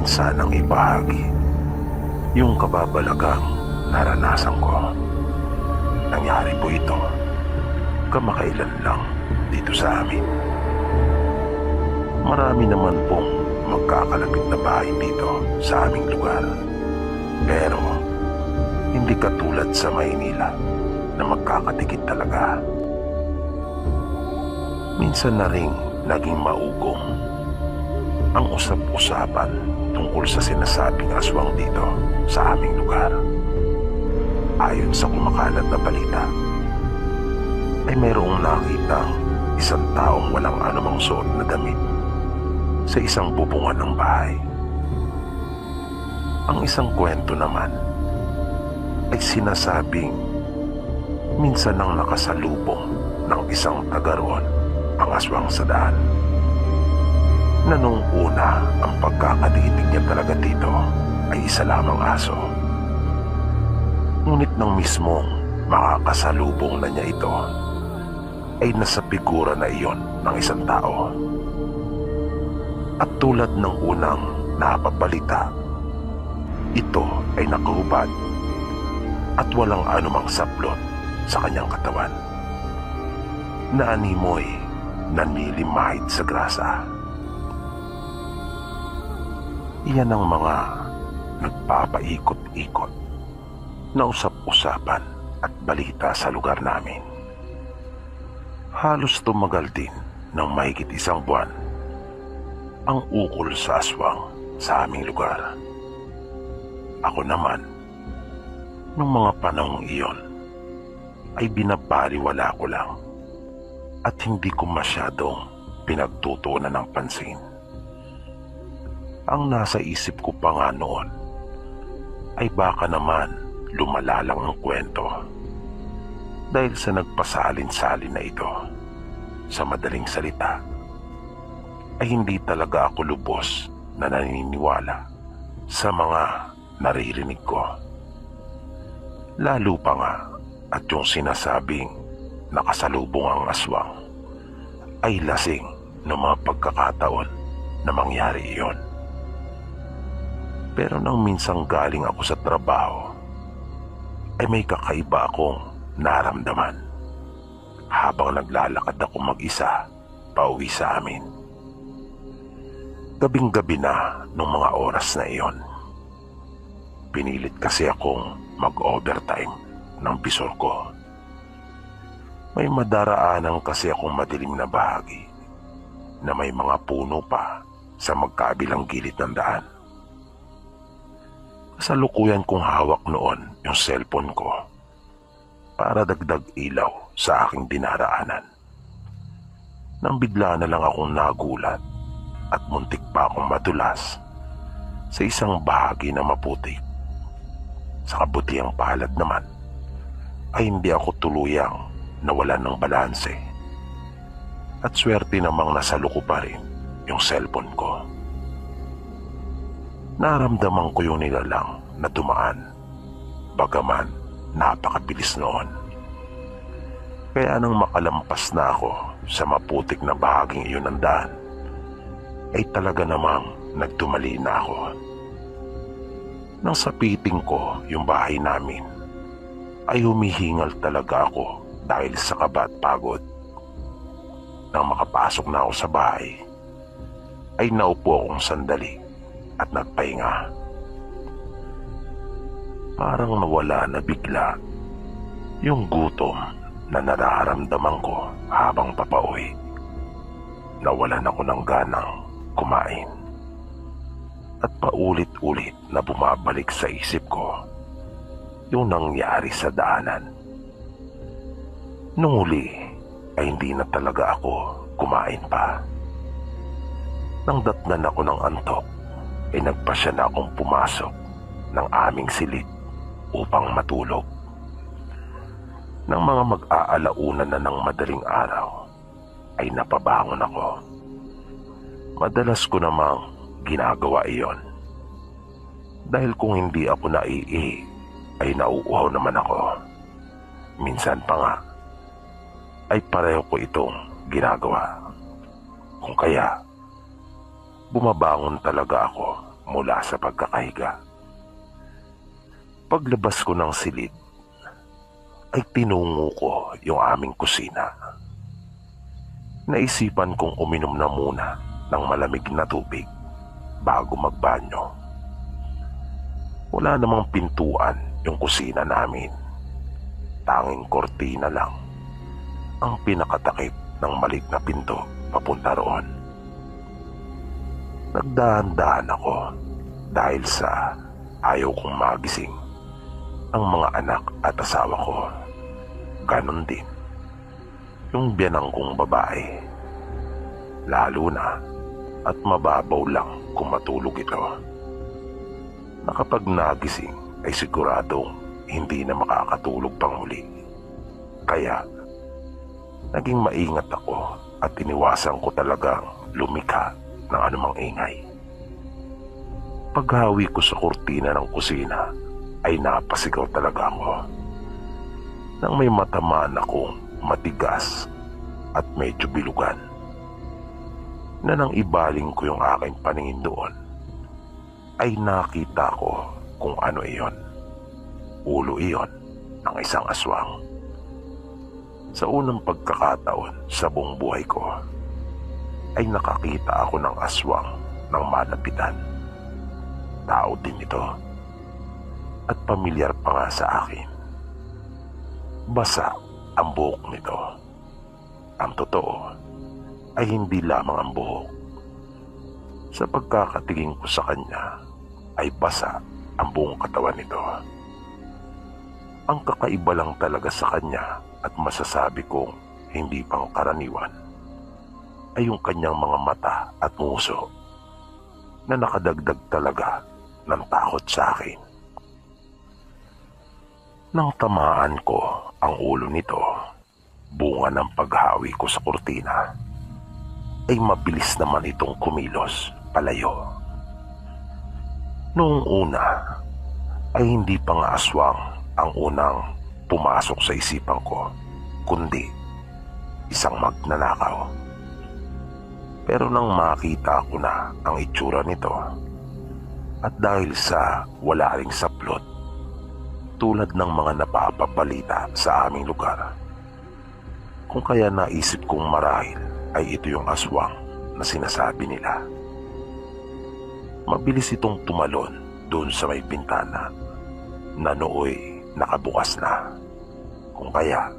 sanang ibahagi yung kababalagang naranasan ko. Nangyari po ito kamakailan lang dito sa amin. Marami naman pong magkakalapit na bahay dito sa aming lugar. Pero hindi katulad sa Maynila na magkakadikit talaga. Minsan na ring naging maugong ang usap-usapan tungkol sa sinasabing aswang dito sa aming lugar. Ayon sa kumakalat na balita, ay mayroong nakitang isang taong walang anumang suot na damit sa isang bubungan ng bahay. Ang isang kwento naman ay sinasabing minsan nang nakasalubong ng isang taga roon ang aswang sa daan, na nung una ang pagkakatitig niya talaga dito ay isa lamang aso. Ngunit nang mismong makakasalubong na niya ito, ay nasa figura na iyon ng isang tao. At tulad ng unang napabalita, ito ay nakahubad at walang anumang saplot sa kanyang katawan, na animoy nanlilimahid sa grasa. Iyan ang mga nagpapaikot-ikot na usap-usapan at balita sa lugar namin. Halos tumagal din ng mahigit isang buwan ang ukol sa aswang sa aming lugar. Ako naman, nung mga panahong iyon, ay binabaliwala ko lang at hindi ko masyadong pinagtutuunan ng pansin. Ang nasa isip ko pa nga noon ay baka naman lumalalang ang kwento dahil sa nagpasalin-salin na ito. Sa madaling salita, ay hindi talaga ako lubos na naniniwala sa mga naririnig ko. Lalo pa nga at yung sinasabing nakasalubong ang aswang ay lasing ng mga pagkakataon na mangyari iyon. Pero nang minsang galing ako sa trabaho, ay may kakaiba akong naramdaman habang naglalakad ako mag-isa pauwi sa amin. Gabing-gabi na nung mga oras na iyon. Pinilit kasi akong mag-overtime ng bisor ko. May madaraanan kasi akong madilim na bahagi na may mga puno pa sa magkabilang gilid ng daan. Kasalukuyan kong hawak noon yung cellphone ko para dagdag ilaw sa aking dinaraanan. Nang bigla na lang akong nagulat at muntik pa akong madulas sa isang bahagi na maputik. Sa kabutihang palad naman ay hindi ako tuluyang nawalan ng balanse at swerte namang nasaluko pa rin yung cellphone ko. Naramdaman ko yung nilalang na dumaan, bagaman napakabilis noon. Kaya nang makalampas na ako sa maputik na bahaging iyon ng daan, ay talaga namang nagtumali na ako. Nang sapiting ko yung bahay namin, ay humihingal talaga ako dahil sa kaba at pagod. Nang makapasok na ako sa bahay, ay naupo akong sandali at nagpahinga. Parang nawala na bigla yung gutom na nararamdaman ko habang papauwi. Nawalan ako ng ganang kumain. At paulit-ulit na bumabalik sa isip ko yung nangyari sa daanan. Nung huli ay hindi na talaga ako kumain pa. Nang datnan ako ng antok, ay nagpasya na akong pumasok ng aming silid upang matulog. Nang mga mag-aalauna na ng madaling araw, ay napabangon ako. Madalas ko namang ginagawa iyon. Dahil kung hindi ako naiihi, ay nauuhaw naman ako. Minsan pa nga, ay pareho ko itong ginagawa. Kung kaya, bumabangon talaga ako mula sa pagkakahiga. Paglabas ko ng silid, ay tinungo ko yung aming kusina. Naisipan kong uminom na muna ng malamig na tubig bago magbanyo. Wala namang pintuan yung kusina namin. Tanging kortina lang ang pinakatakip ng maliit na pinto papunta roon. Nagdahan-dahan ako dahil sa ayaw kong magising ang mga anak at asawa ko. Ganon din yung biyanang kong babae. Lalo na at mababaw lang kung matulog ito, na kapag nagising ay siguradong hindi na makakatulog pang muli. Kaya naging maingat ako at iniwasan ko talagang lumikha ng anumang ingay. Paghawi ko sa kurtina ng kusina ay napasigaw talaga ako nang may matamaan akong matigas at medyo bilugan, na nang ibaling ko yung aking paningin doon ay nakita ko kung ano iyon. Ulo iyon ng isang aswang. Sa unang pagkakataon sa buong buhay ko ay nakakita ako ng aswang ng malapitan. Tao din ito at pamilyar pa nga sa akin. Basa ang buhok nito. Ang totoo ay hindi lamang ang buhok. Sa pagkakatingin ko sa kanya ay basa ang buong katawan nito. Ang kakaiba lang talaga sa kanya at masasabi kong hindi pangkaraniwan ay yung kanyang mga mata at nguso na nakadagdag talaga ng takot sa akin. Nang tamaan ko ang ulo nito, bunga ng paghawi ko sa kurtina, ay mabilis naman itong kumilos palayo. Noong una ay hindi pa nga aswang ang unang pumasok sa isipan ko, kundi isang magnanakaw. Pero nang makita ko na ang itsura nito, at dahil sa wala ring saplot tulad ng mga napapabalita sa aming lugar, kung kaya naisip kong marahil ay ito yung aswang na sinasabi nila. Mabilis itong tumalon doon sa may bintana na nooy nakabukas na. Kung kaya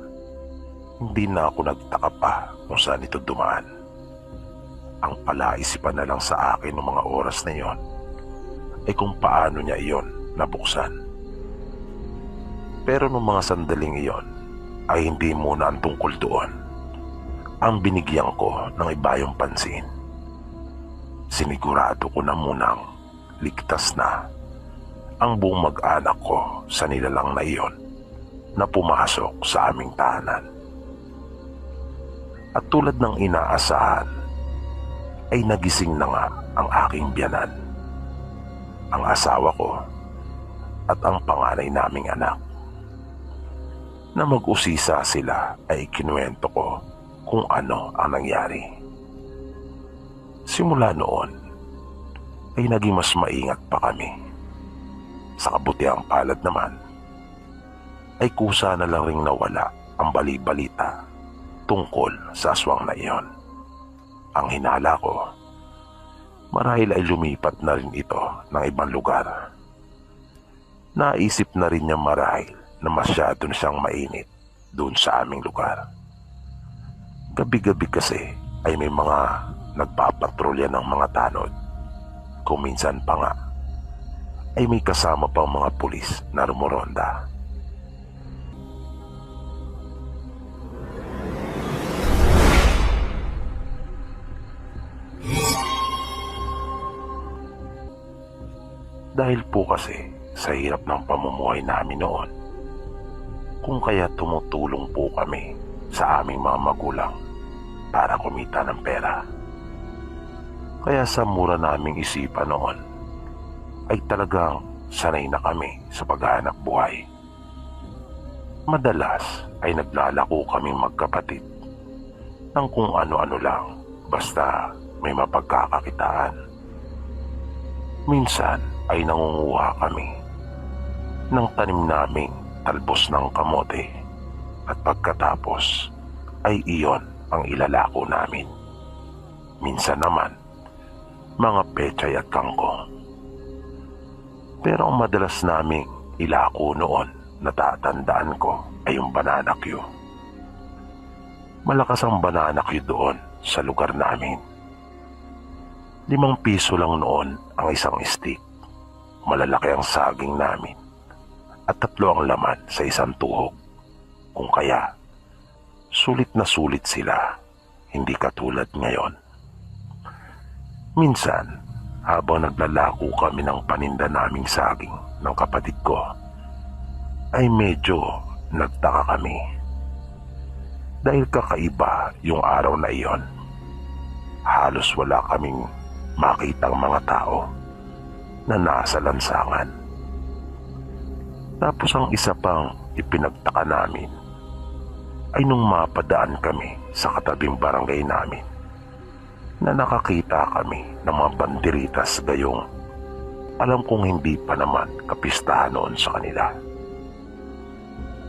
hindi na ako nagtaka pa kung saan ito dumaan. Ang palaisipan na lang sa akin ng mga oras na iyon ay kung paano niya iyon nabuksan. Pero nung mga sandaling iyon ay hindi muna ang tungkol doon ang binigyan ko ng iba yung pansin. Sinigurado ko na munang ligtas na ang buong mag-anak ko sa nilalang na iyon na pumasok sa aming tahanan. At tulad ng inaasahan ay nagising na nga ang aking biyanan, ang asawa ko at ang panganay naming anak. Na mag-usisa sila ay kinuwento ko kung ano ang nangyari. Simula noon ay naging mas maingat pa kami. Sa kabutihang palad naman ay kusa na lang ring nawala ang bali-balita tungkol sa aswang na iyon. Ang hinala ko, marahil ay lumipat na rin ito ng ibang lugar. Naisip na rin niya marahil na masyado na siyang mainit doon sa aming lugar. Gabi-gabi kasi ay may mga nagpapatrolya ng mga tanod. Kung minsan pa nga ay may kasama pang mga pulis na rumoronda. Dahil po kasi sa hirap ng pamumuhay namin noon, kung kaya tumutulong po kami sa aming mga magulang para kumita ng pera. Kaya sa mura naming isipan noon ay talagang sanay na kami sa paghahanap buhay. Madalas ay naglalako kaming magkapatid ng kung ano-ano lang basta may mapagkakakitaan. Minsan ay nangunguha kami ng tanim naming talbos ng kamote at pagkatapos ay iyon ang ilalako namin. Minsan naman, mga pechay at kangkong. Pero ang madalas naming ilako noon, natatandaan ko, ay yung banana Q. Malakas ang banana Q doon sa lugar namin. 5 piso lang noon ang isang stick. Malalaki ang saging namin at 3 ang laman sa isang tuhog. Kung kaya, sulit na sulit sila, hindi katulad ngayon. Minsan, habang naglalako kami ng paninda naming saging ng kapatid ko, ay medyo nagtaka kami. Dahil kakaiba yung araw na iyon. Halos wala kaming makitang mga tao na nasa lansangan. Tapos ang isa pang ipinagtaka namin ay nung mapadaan kami sa katabing barangay namin na nakakita kami ng mga banderitas gayong alam kong hindi pa naman kapistahan noon sa kanila.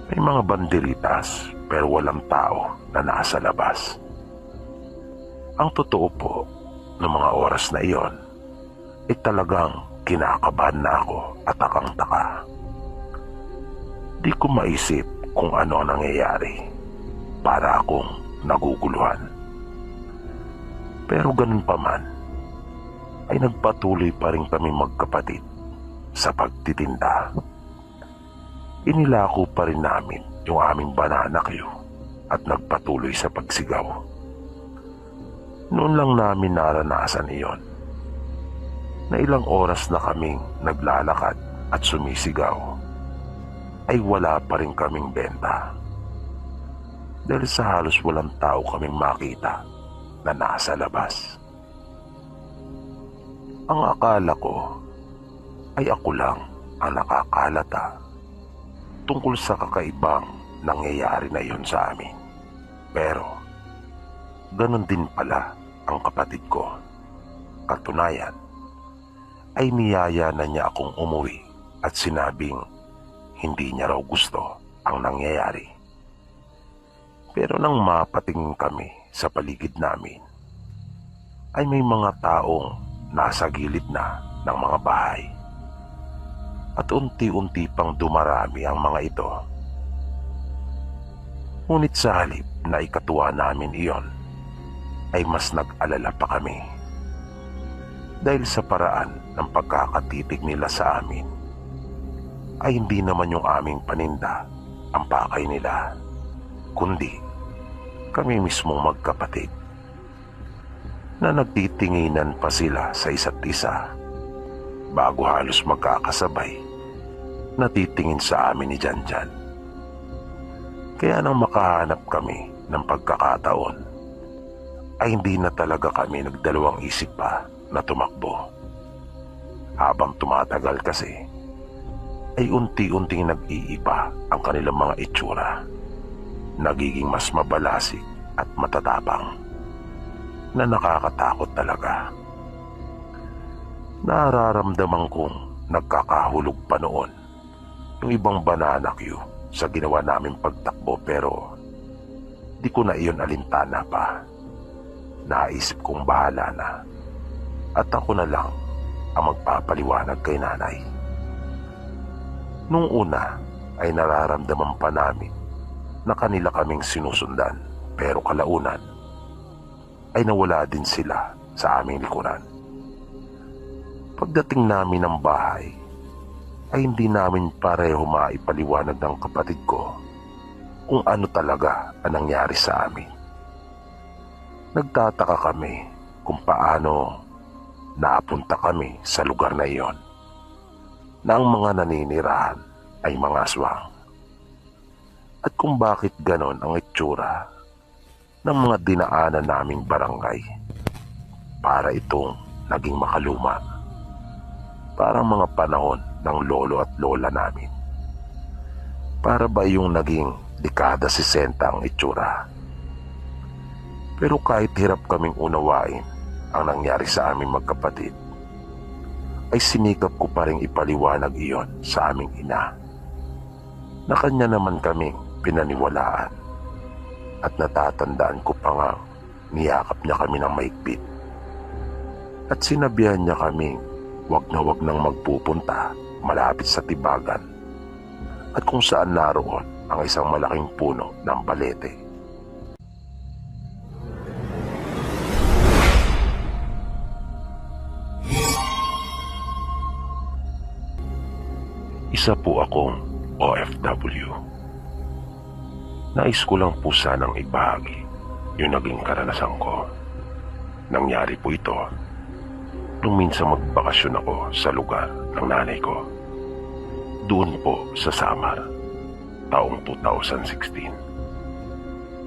May mga banderitas pero walang tao na nasa labas. Ang totoo po, noong mga oras na iyon, ay talagang kinakabahan na ako at takang-taka. Di ko maisip kung ano ang nangyayari. Para akong naguguluhan. Pero ganun pa man, ay nagpatuloy pa rin kami magkapatid sa pagtitinda. Inilako pa rin namin yung aming banana Q at nagpatuloy sa pagsigaw. Noon lang namin naranasan iyon, na ilang oras na kaming naglalakad at sumisigaw, ay wala pa rin kaming benta. Dahil sa halos walang tao kaming makita na nasa labas. Ang akala ko ay ako lang ang nakakalata tungkol sa kakaibang nangyayari na iyon sa amin. Pero ganon din pala ang kapatid ko. Katunayan ay niyaya na niya akong umuwi at sinabing hindi niya raw gusto ang nangyayari. Pero nang mapatingin kami sa paligid namin, ay may mga taong nasa gilid na ng mga bahay. At unti-unti pang dumarami ang mga ito. Ngunit sa halip na ikatuwa namin iyon, ay mas nag-alala pa kami. Dahil sa paraan ng pagkakatitig nila sa amin, ay hindi naman yung aming paninda ang pakay nila, kundi kami mismong magkapatid na nagtitinginan pa sila sa isa't isa bago halos magkakasabay natitingin sa amin ni Janjan. Kaya nang makahanap kami ng pagkakataon ay hindi na talaga kami nagdalawang isip pa na tumakbo. Habang tumatagal kasi ay unti-unting nag-iiba ang kanilang mga itsura. Nagiging mas mabalasik at matatapang na nakakatakot talaga. Nararamdaman kong nagkakahulog pa noon yung ibang banana Q sa ginawa namin pagtakbo, pero di ko na iyon alintana pa. Naisip kong bahala na at ako na lang ang magpapaliwanag kay nanay. Nung una ay nararamdaman pa namin na kanila kaming sinusundan, pero kalaunan ay nawala din sila sa aming likuran. Pagdating namin ng bahay ay hindi namin pareho maipaliwanag ng kapatid ko kung ano talaga ang nangyari sa amin. Nagtataka kami kung paano napunta kami sa lugar na iyon na ang mga naninirahan ay mga aswang. At kung bakit ganon ang itsura ng mga dinaanan naming barangay. Para itong naging makaluma. Parang mga panahon ng lolo at lola namin. Para ba yung naging dekada 60 ang itsura. Pero kahit hirap kaming unawain ang nangyari sa aming magkapatid, ay sinikap ko pa rin ipaliwanag iyon sa aming ina na kanya naman kaming pinaniwalaan. At natatandaan ko pa nga niyakap niya kami ng maigpit at sinabihan niya kaming wag nang magpupunta malapit sa tibagan at kung saan naroon ang isang malaking puno ng balete. Isa po akong OFW. Nais ko lang po sanang ibahagi yung naging karanasan ko. Nangyari po ito nung minsan magbakasyon ako sa lugar ng nanay ko. Doon po sa Samar, taong 2016.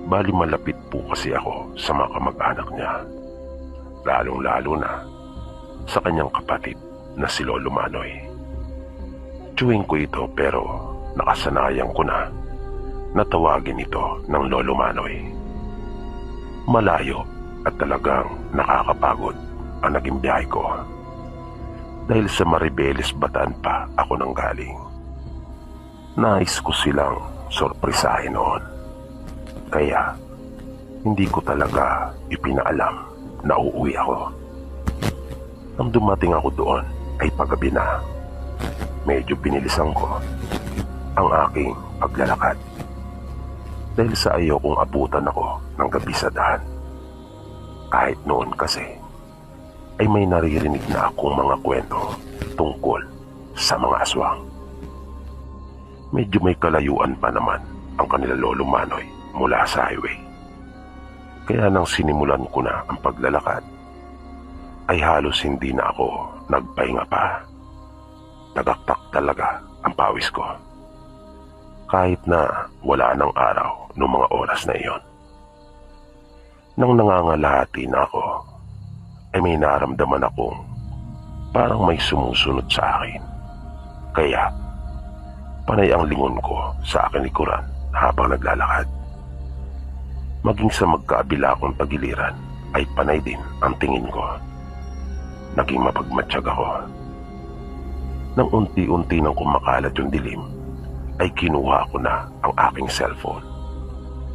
Bali malapit po kasi ako sa mga kamag-anak niya, lalong-lalo na sa kanyang kapatid na si Lolo Manoy. Tuwing ko ito pero nakasanayan ko na natawagin ito ng Lolo Manoy. Malayo at talagang nakakapagod ang naging biyahe ko dahil sa Maribeles, Bataan pa ako nang galing. Nais ko silang sorpresahin noon, kaya hindi ko talaga ipinaalam na uuwi ako. Nang dumating ako doon ay paggabi na. Medyo binilisan ko ang aking paglalakad dahil sa ayaw kong abutan ako ng gabi sa daan. Kahit noon kasi ay may naririnig na akong mga kwento tungkol sa mga aswang. Medyo may kalayuan pa naman ang kanila Lolo Manoy mula sa highway. Kaya nang sinimulan ko na ang paglalakad ay halos hindi na ako nagpahinga pa. Tagaktak talaga ang pawis ko. Kahit na wala ng araw noong mga oras na iyon. Nang nangangalahati na ako, ay may naramdaman akong parang may sumusunod sa akin. Kaya, panay ang lingon ko sa aking likuran habang naglalakad. Maging sa magkaabila akong tagiliran ay panay din ang tingin ko. Naging mapagmatsyag ako. Nang unti-unti nang kumakalat yung dilim, ay kinuha ko na ang aking cellphone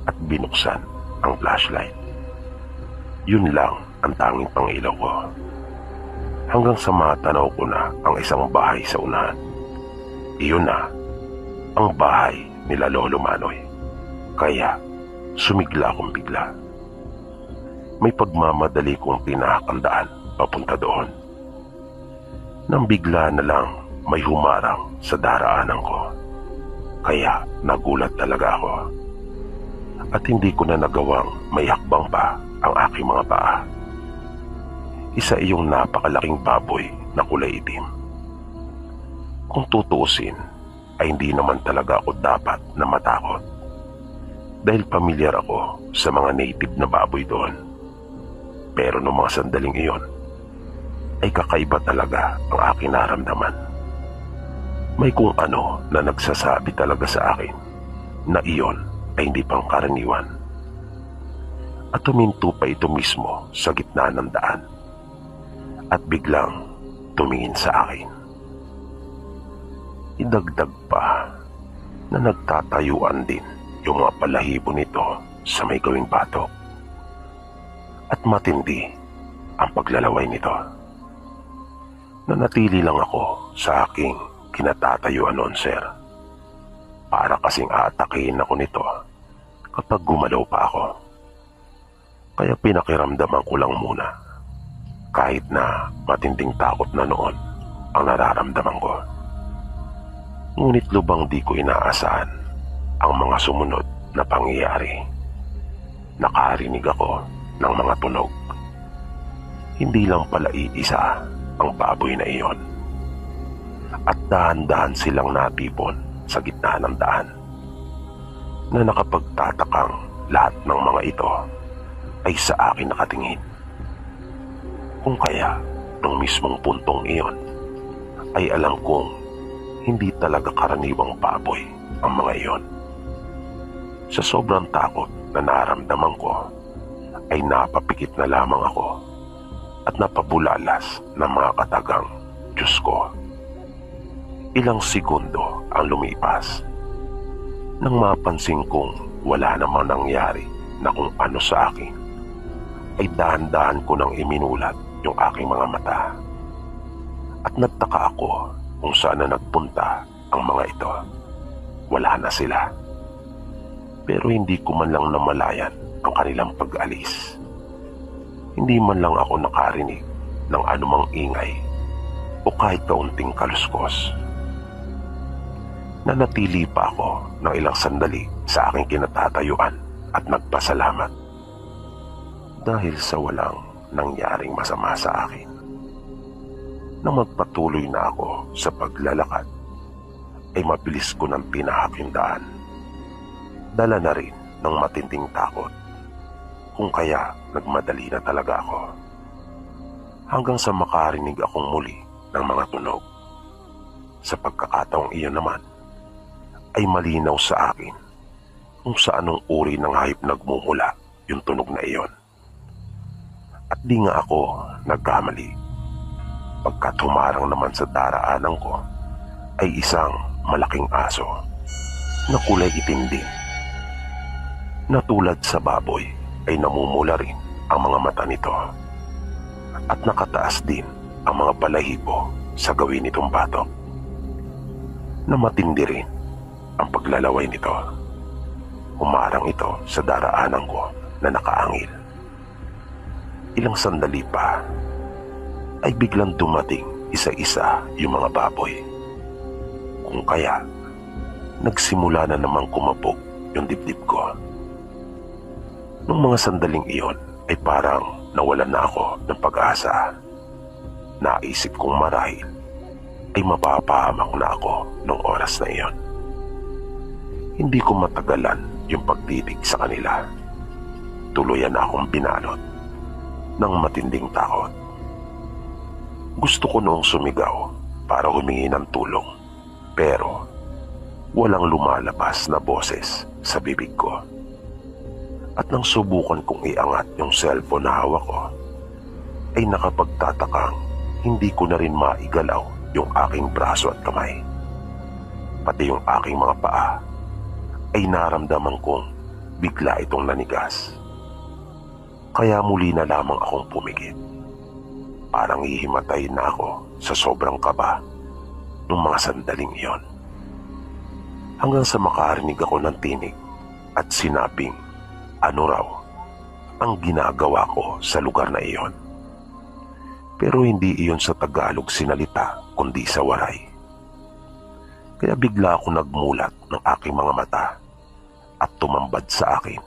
at binuksan ang flashlight. Yun lang ang tanging pangilaw ko. Hanggang sa matanaw ko na ang isang bahay sa unahan. Iyon na ang bahay nila Lolo Manoy. Kaya sumigla akong bigla. May pagmamadali kong tinakandaan papunta doon. Nang bigla na lang may humarang sa daraanan ko. Kaya nagulat talaga ako. At hindi ko na nagawang may hakbang pa ang aking mga paa. Isa iyong napakalaking baboy na kulay itim. Kung tutuusin, ay hindi naman talaga ako dapat na matakot. Dahil pamilyar ako sa mga native na baboy doon. Pero noong mga sandaling iyon, ay kakaiba talaga ang aking naramdaman. May kung ano na nagsasabi talaga sa akin na iyon ay hindi pangkaraniwan. At tuminto pa ito mismo sa gitna ng daan at biglang tumingin sa akin. Idagdag pa na nagtatayuan din yung mga balahibo nito sa may gawing batok. At matindi ang paglalaway nito. Nanatili lang ako sa aking kinatatayuan noon, sir. Para kasing aatakihin ako nito kapag gumalaw pa ako. Kaya pinakiramdaman ko lang muna. Kahit na matinding takot na noon ang nararamdaman ko. Ngunit lubang di ko inaasahan ang mga sumunod na pangyayari. Nakarinig ako ng mga tunog. Hindi lang pala iisa ang baboy na iyon. At dahan-dahan silang natipon sa gitna ng daan. Na nakapagtatakang lahat ng mga ito ay sa akin nakatingin. Kung kaya, nung mismong puntong iyon, ay alam kong hindi talaga karaniwang baboy ang mga iyon. Sa sobrang takot na naramdaman ko, ay napapikit na lamang ako at napabulalas ng mga katagang Diyos ko. Ilang segundo ang lumipas nang mapansin kong wala namang nangyari na kung ano sa akin, ay dahan-dahan ko nang iminulat yung aking mga mata. At nagtaka ako kung saan na nagpunta ang mga ito. Wala na sila. Pero hindi ko man lang namalayan ang kanilang pag-alis. Hindi man lang ako nakarinig ng anumang ingay o kahit kaunting kaluskos. Nanatili pa ako ng ilang sandali sa aking kinatatayuan at nagpasalamat dahil sa walang nangyaring masama sa akin. Nang magpatuloy na ako sa paglalakad, ay mabilis ko nang tinahak yung daan. Dala na rin ng matinding takot, kung kaya nagmadali na talaga ako. Hanggang sa makarinig akong muli ng mga tunog. Sa pagkakataong iyon naman, ay malinaw sa akin kung sa anong uri ng hayop nagmumula yung tunog na iyon. At di nga ako nagkamali. Pagkat humarang naman sa daraanan ko ay isang malaking aso na kulay itim din. Na tulad sa baboy ay namumula rin ang mga mata nito at nakataas din ang mga balahibo sa gawin nitong batok. Na matindi rin ang paglalaway nito. Humarang ito sa daraanan ko na nakaangil. Ilang sandali pa ay biglang dumating isa-isa yung mga baboy. Kung kaya, nagsimula na namang kumabog yung dibdib ko. Nung mga sandaling iyon ay parang nawalan na ako ng pag-asa. Naisip kong marahil ay mapapahamak na ako nung oras na iyon. Hindi ko matagalan yung pagtitig sa kanila. Tuluyan na akong binalot ng matinding takot. Gusto ko noong sumigaw para humingi ng tulong, pero walang lumalabas na boses sa bibig ko. At nang subukan kong iangat yung cellphone na hawak ko, ay nakapagtatakang hindi ko na rin maigalaw yung aking braso at kamay. Pati yung aking mga paa ay naramdaman kong bigla itong nanigas. Kaya muli na lamang akong pumikit. Parang hihimatay na ako sa sobrang kaba nung mga sandaling iyon. Hanggang sa makarinig ako ng tinig at sinabing ano raw ang ginagawa ko sa lugar na iyon. Pero hindi iyon sa Tagalog sinalita kundi sa waray. Kaya bigla ako nagmulat ng aking mga mata at tumambad sa akin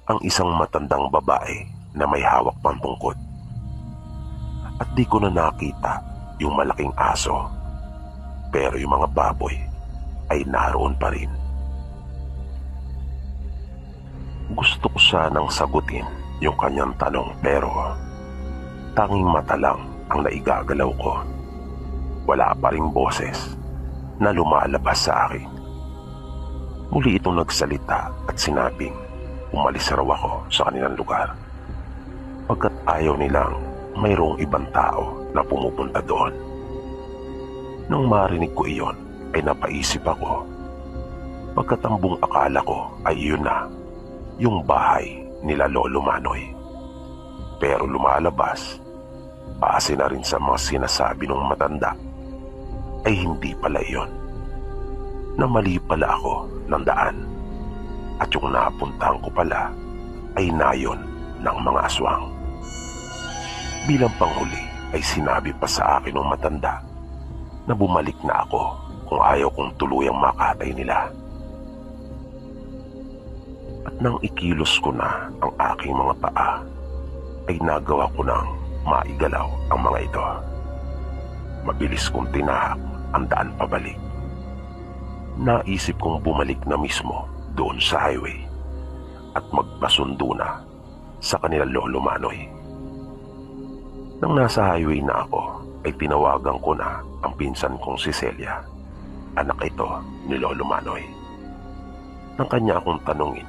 ang isang matandang babae na may hawak pang tungkod. At di ko na nakita yung malaking aso, pero yung mga baboy ay naroon pa rin. Gusto ko sanang sagutin yung kanyang tanong, pero tanging mata lang ang naigagalaw ko. Wala pa ring boses na lumalabas sa akin. Muli itong nagsalita at sinabing umalis raw ako sa kanilang lugar, pagkat ayaw nilang mayroong ibang tao na pumupunta doon. Nang marinig ko iyon ay napaisip ako, pagkat ang buong akala ko ay iyon na yung bahay nila Lolo Manoy. Pero lumalabas, base na rin sa mga sinasabi ng matanda, ay hindi pala iyon. Na mali pala ako ng daan, at yung napuntahan ko pala ay nayon ng mga aswang. Bilang panghuli ay sinabi pa sa akin ng matanda na bumalik na ako kung ayaw kong tuluyang makatay nila. At nang ikilos ko na ang aking mga paa, ay nagawa ko nang maigalaw ang mga ito. Mabilis kong tinahak ang daan pabalik. Naisip kong bumalik na mismo doon sa highway at magpasundo na sa kanilang Lolo Manoy. Nang nasa highway na ako, ay tinawagan ko na ang pinsan kong si Celia, anak ito ni Lolo Manoy. Nang kanya akong tanungin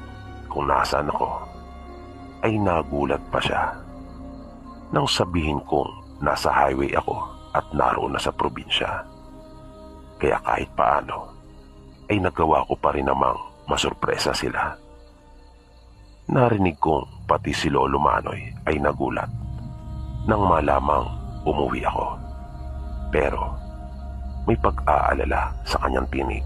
kung nasaan ako, ay nagulat pa siya. Nang sabihin kong nasa highway ako at naroon na sa probinsya. Kaya kahit paano ay nagawa ko pa rin namang masurpresa sila. Narinig kong pati si Lolo Manoy ay nagulat nang malamang umuwi ako. Pero may pag-aalala sa kanyang tinig.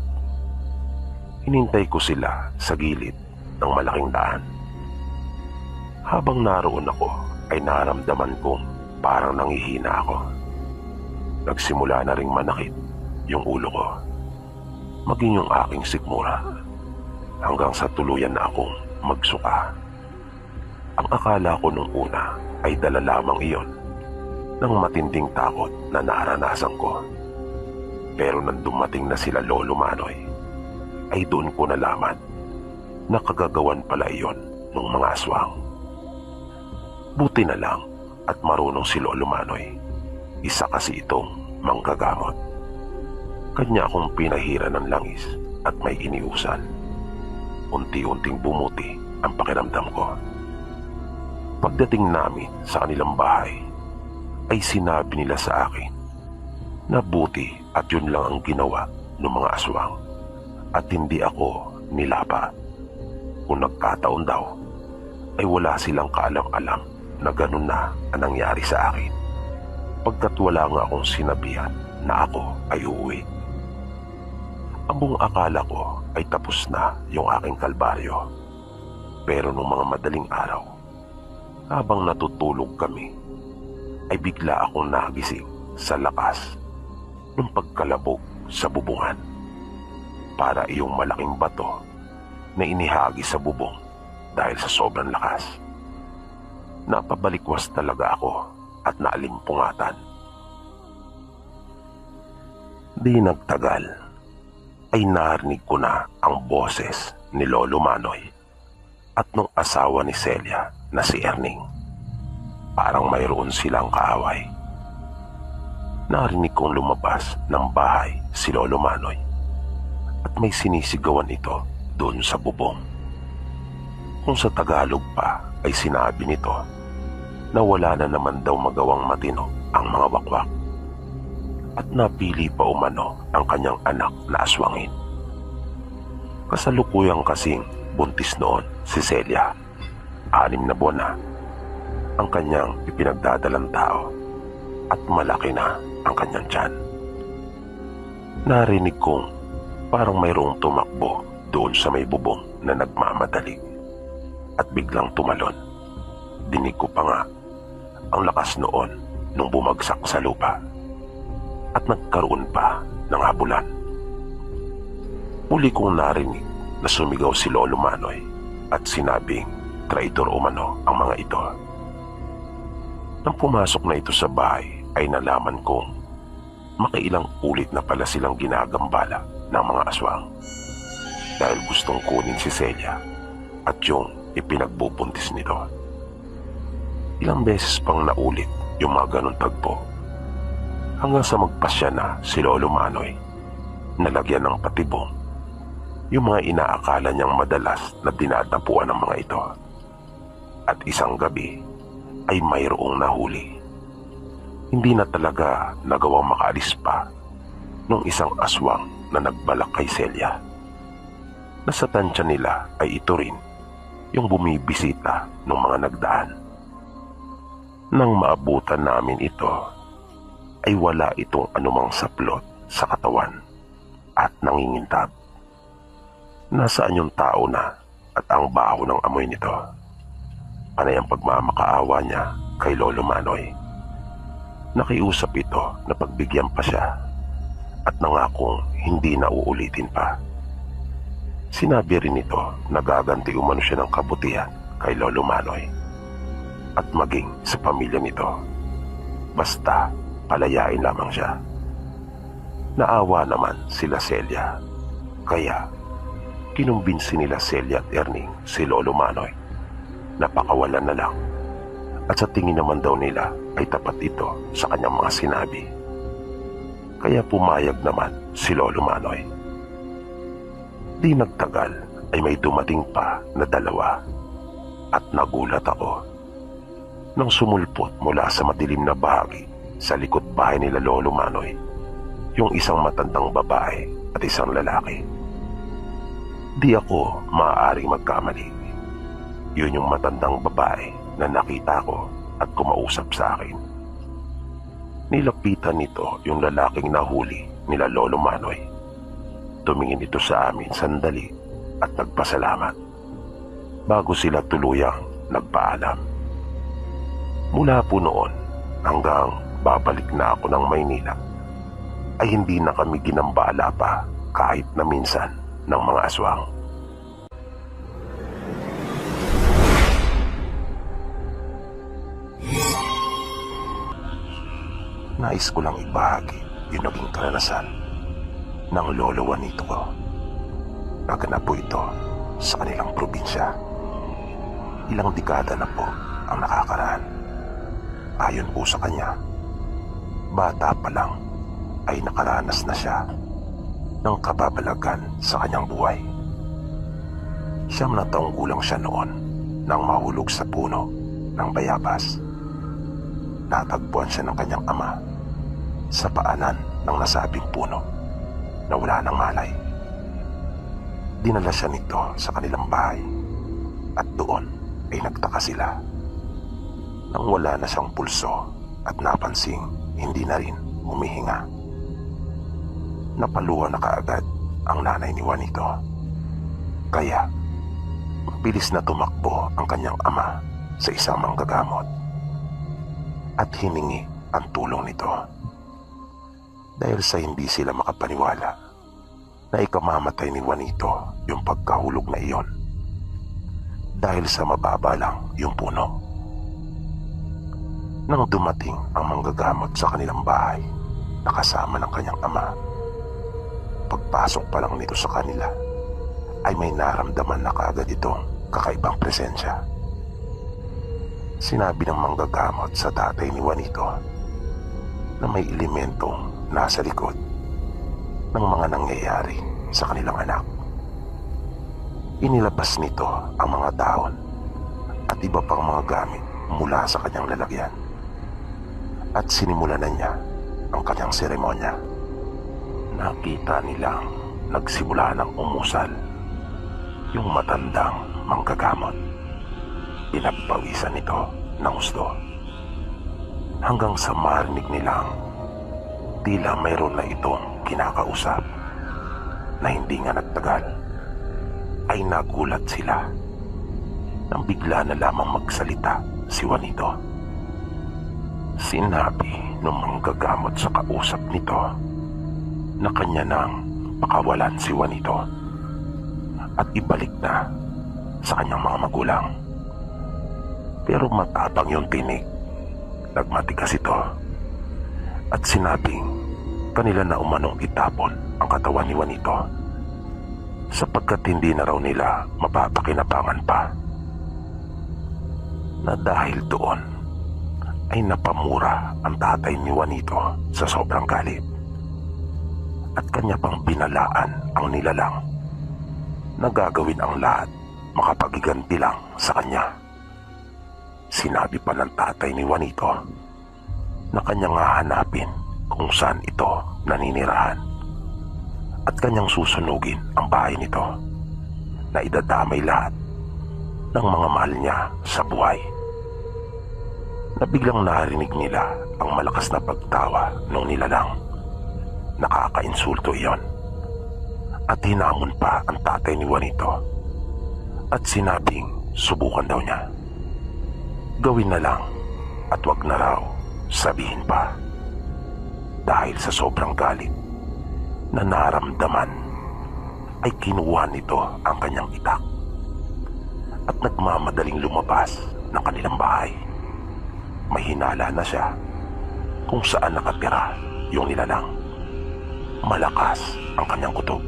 Hinintay ko sila sa gilid ng malaking daan. Habang naroon ako ay naramdaman kong parang nangihina ako. Nagsimula na ring manakit yung ulo ko, maging yung aking sikmura, hanggang sa tuluyan na akong magsuka. Ang akala ko nung una ay dala lamang iyon ng matinding takot na naranasan ko. Pero nang dumating na sila Lolo Manoy, ay doon ko nalaman na kagagawan pala iyon ng mga aswang. Buti na lang at marunong si Lolo Manoy. Isa kasi itong manggagamot. Kanya akong pinahira ng langis at may iniusal. Unti-unting bumuti ang pakiramdam ko. Pagdating namin sa kanilang bahay, ay sinabi nila sa akin na buti at yun lang ang ginawa ng mga aswang at hindi ako nilapa. Kung nagkataon daw, ay wala silang kaalam-alam na ganun na ang nangyari sa akin, pagkat wala nga akong sinabihan na ako ay uuwi. Ang buong akala ko ay tapos na yung aking kalbaryo. Pero nung mga madaling araw, habang natutulog kami, ay bigla akong nagising sa lakas ng pagkalabog sa bubungan. Para iyong malaking bato na inihagi sa bubong dahil sa sobrang lakas. Napabalikwas talaga ako at naalimpungatan. Di nagtagal ay narinig ko na ang boses ni Lolo Manoy at nung asawa ni Celia na si Erning. Parang mayroon silang kaaway. Narinig kong lumabas ng bahay si Lolo Manoy at may sinisigawan ito doon sa bubong. Kung sa Tagalog pa ay sinabi nito na wala na naman daw magawang matino ang mga wakwak at napili pa umano ang kanyang anak na aswangin. Kasalukuyang kasing buntis noon si Celia. 6 na buwan na ang kanyang ipinagdadalang tao at malaki na ang kanyang tiyan. Narinig kong parang mayroong tumakbo doon sa may bubong na nagmamadali at biglang tumalon. Dinig ko pa nga ang lakas noon nung bumagsak sa lupa at nagkaroon pa ng habulan. Muli kong narinig na sumigaw si Lolo Manoy at sinabing traitor umano ang mga ito. Nang pumasok na ito sa bahay ay nalaman kong makailang ulit na pala silang ginagambala ng mga aswang dahil gustong kunin si Celia at yung ipinagbubuntis nito. Ilang beses pang naulit yung mga ganun tagpo hanggang sa magpasya na si Lolo Manoy na lagyan ng patibong yung mga inaakala niyang madalas na dinadapuan ng mga ito. At isang gabi ay mayroong nahuli. Hindi na talaga nagawang makaalis pa nung isang aswang na nagbalak kay Celia. Nasa tansya nila ay ito rin yung bumibisita ng mga nagdaan. Nang maabutan namin ito, ay wala itong anumang saplot sa katawan at nangingintab. Nasaan yung tao na at ang baho ng amoy nito? Panay ang pagmamakaawa niya kay Lolo Manoy. Nakiusap ito na pagbigyan pa siya at nangakong hindi na uulitin pa. Sinabi rin ito na gaganti umano siya ng kabutihan kay Lolo Manoy at maging sa pamilya nito. Basta palayain lamang siya. Naawa naman sila Celia, kaya kinumbinsi nila Celia at Erning si Lolo Manoy na pakawalan na lang, at sa tingin naman daw nila ay tapat ito sa kanyang mga sinabi. Kaya pumayag naman si Lolo Manoy. Di nagtagal ay may dumating pa na 2 at nagulat ako nang sumulpot mula sa madilim na bahagi sa likod bahay nila Lolo Manoy yung isang matandang babae at isang lalaki. Di ako maaaring magkamali. Yun yung matandang babae na nakita ko at kumausap sa akin. Nilapitan nito yung lalaking nahuli nila Lolo Manoy. Tumingin ito sa amin sandali at nagpasalamat bago sila tuluyang nagpaalam. Mula po noon hanggang babalik na ako ng Maynila ay hindi na kami ginambala pa kahit na minsan ng mga aswang. Nais ko lang ibahagi yung naging karanasan ng Lolo Juanito ko. Naganap po ito sa kanilang probinsya. Ilang dekada na po ang nakakaraan. Ayon po sa kanya, bata pa lang ay nakaranas na siya ng kababalagan sa kanyang buhay. 9 na taong gulang siya noon nang mahulog sa puno ng bayabas. Natagpuan siya ng kanyang ama sa paanan ng nasabing puno na wala ng malay. Dinala siya nito sa kanilang bahay at doon ay nagtaka sila nang wala na siyang pulso at napansing hindi na rin humihinga. Napaluha na kaagad ang nanay ni Juanito. Kaya mabilis na tumakbo ang kanyang ama sa isang manggagamot at hiningi ang tulong nito. Dahil sa hindi sila makapaniwala na ikamamatay ni Juanito yung pagkahulog na iyon dahil sa mababa lang yung puno. Nang dumating ang manggagamot sa kanilang bahay na kasama ng kanyang ama, pagpasok pa lang nito sa kanila ay may naramdaman na kaagad itong kakaibang presensya. Sinabi ng manggagamot sa tatay ni Juanito na may elementong nasa likod ng mga nangyayari sa kanilang anak. Inilabas nito ang mga dahon at iba pang mga gamit mula sa kanyang lalagyan at sinimulan na niya ang kanyang seremonya. Nakita nilang nagsimula ng umusal yung matandang manggagamot. Pinagpawisan nito ng gusto hanggang sa marinig nilang tila mayroon na itong kinakausap na hindi nga nagtagal ay nagulat sila nang bigla na lamang magsalita si Juanito. Sinabi ng manggagamot sa kausap nito na kanya nang pakawalan si Juanito at ibalik na sa kanyang mga magulang. Pero matapang yung tinig. Nagmatigas ito at sinabing kanila na umanong itapon ang katawan ni Juanito sapagkat hindi na raw nila mapapakinabangan pa. Na dahil doon ay napamura ang tatay ni Juanito sa sobrang galit at kanya pang binalaan ang nilalang na gagawin ang lahat makapagiganti lang sa kanya. Sinabi pa ng tatay ni Juanito na kanyang hahanapin kung saan ito naninirahan at kanyang susunugin ang bahay nito na idadamay lahat ng mga mahal niya sa buhay. Nabiglang narinig nila ang malakas na pagtawa ng nilalang. Nakakainsulto iyon at hinamon pa ang tatay ni Juanito at sinabing subukan daw niya. Gawin na lang at wag na raw sabihin pa dahil sa sobrang galit na naramdaman ay kinuha nito ang kanyang itak at nagmamadaling lumabas ng kanilang bahay. May hinala na siya kung saan nakatira yung nilalang. Malakas ang kanyang kutob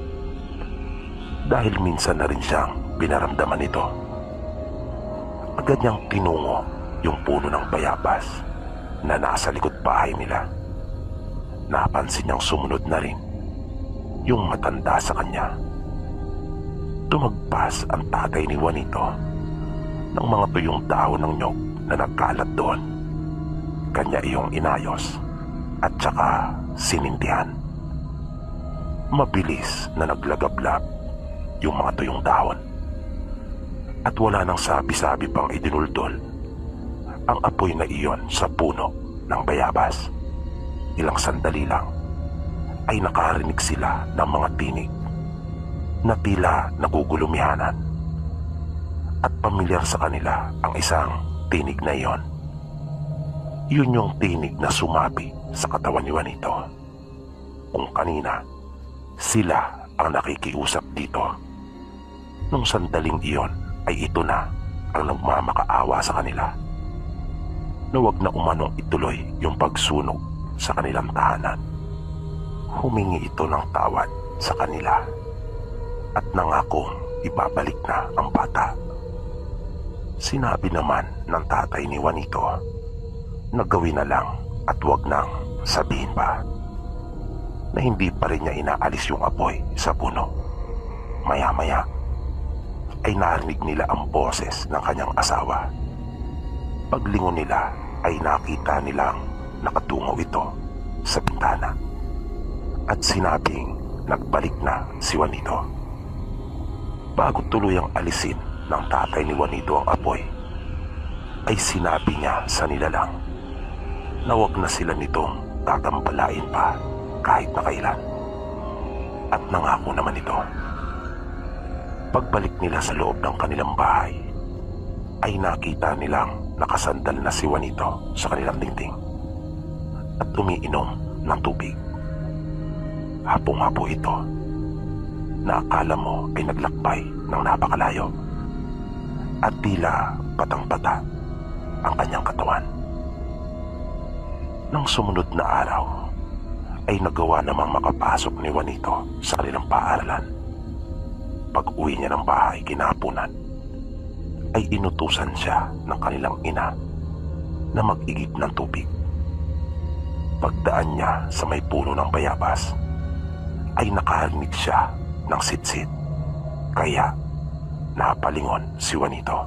dahil minsan na rin siyang binaramdaman nito. Agad niyang tinungo yung puno ng bayabas na nasa likod bahay nila. Napansin niyang sumunod na rin yung matanda sa kanya. Tumagpas ang tatay ni Juanito ng mga tuyong dahon ng nyog na nagkalat doon. Kanya iyong inayos at saka sinindihan. Mabilis na naglagablab yung mga tuyong dahon. At wala nang sabi-sabi pang idinuldol ang apoy na iyon sa puno ng bayabas. Ilang sandali lang ay nakarinig sila ng mga tinig na tila nagugulumihanan. At pamilyar sa kanila ang isang tinig na iyon. Yun yung tinig na sumapi sa katawan ni Juanito. Kung kanina, sila ang nakikiusap dito. Nung sandaling iyon ay ito na ang nagmamakaawa sa kanila. Na wag na umanong ituloy yung pagsunog sa kanilang tahanan. Humingi ito ng tawad sa kanila at nangakong ibabalik na ang bata. Sinabi naman ng tatay ni Juanito na gawin na lang at wag nang sabihin pa, na hindi pa rin niya inaalis yung apoy sa puno. Maya-maya ay narinig nila ang boses ng kanyang asawa. Paglingon nila ay nakita nilang nakatungo ito sa bintana at sinabing nagbalik na si Juanito. Bago tuluyang alisin ng tatay ni Juanito ang apoy, ay sinabi niya sa nilalang na wag na sila nitong tatambalain pa kahit na kailan. At nangako naman ito. Pagbalik nila sa loob ng kanilang bahay, ay nakita nilang nakasandal na si Juanito sa kanilang dingding at umiinom ng tubig. Hapong-hapo ito na akala mo ay naglakbay ng napakalayo at tila patang-pata ang kanyang katawan. Nang sumunod na araw, ay nagawa namang makapasok ni Juanito sa kanilang paaralan. Pag-uwi niya ng bahay kinahaponan, ay inutusan siya ng kanilang ina na mag-igib ng tubig. Pagdaan niya sa may puno ng bayabas, ay nakarinig siya ng sitsit. Kaya napalingon si Juanito.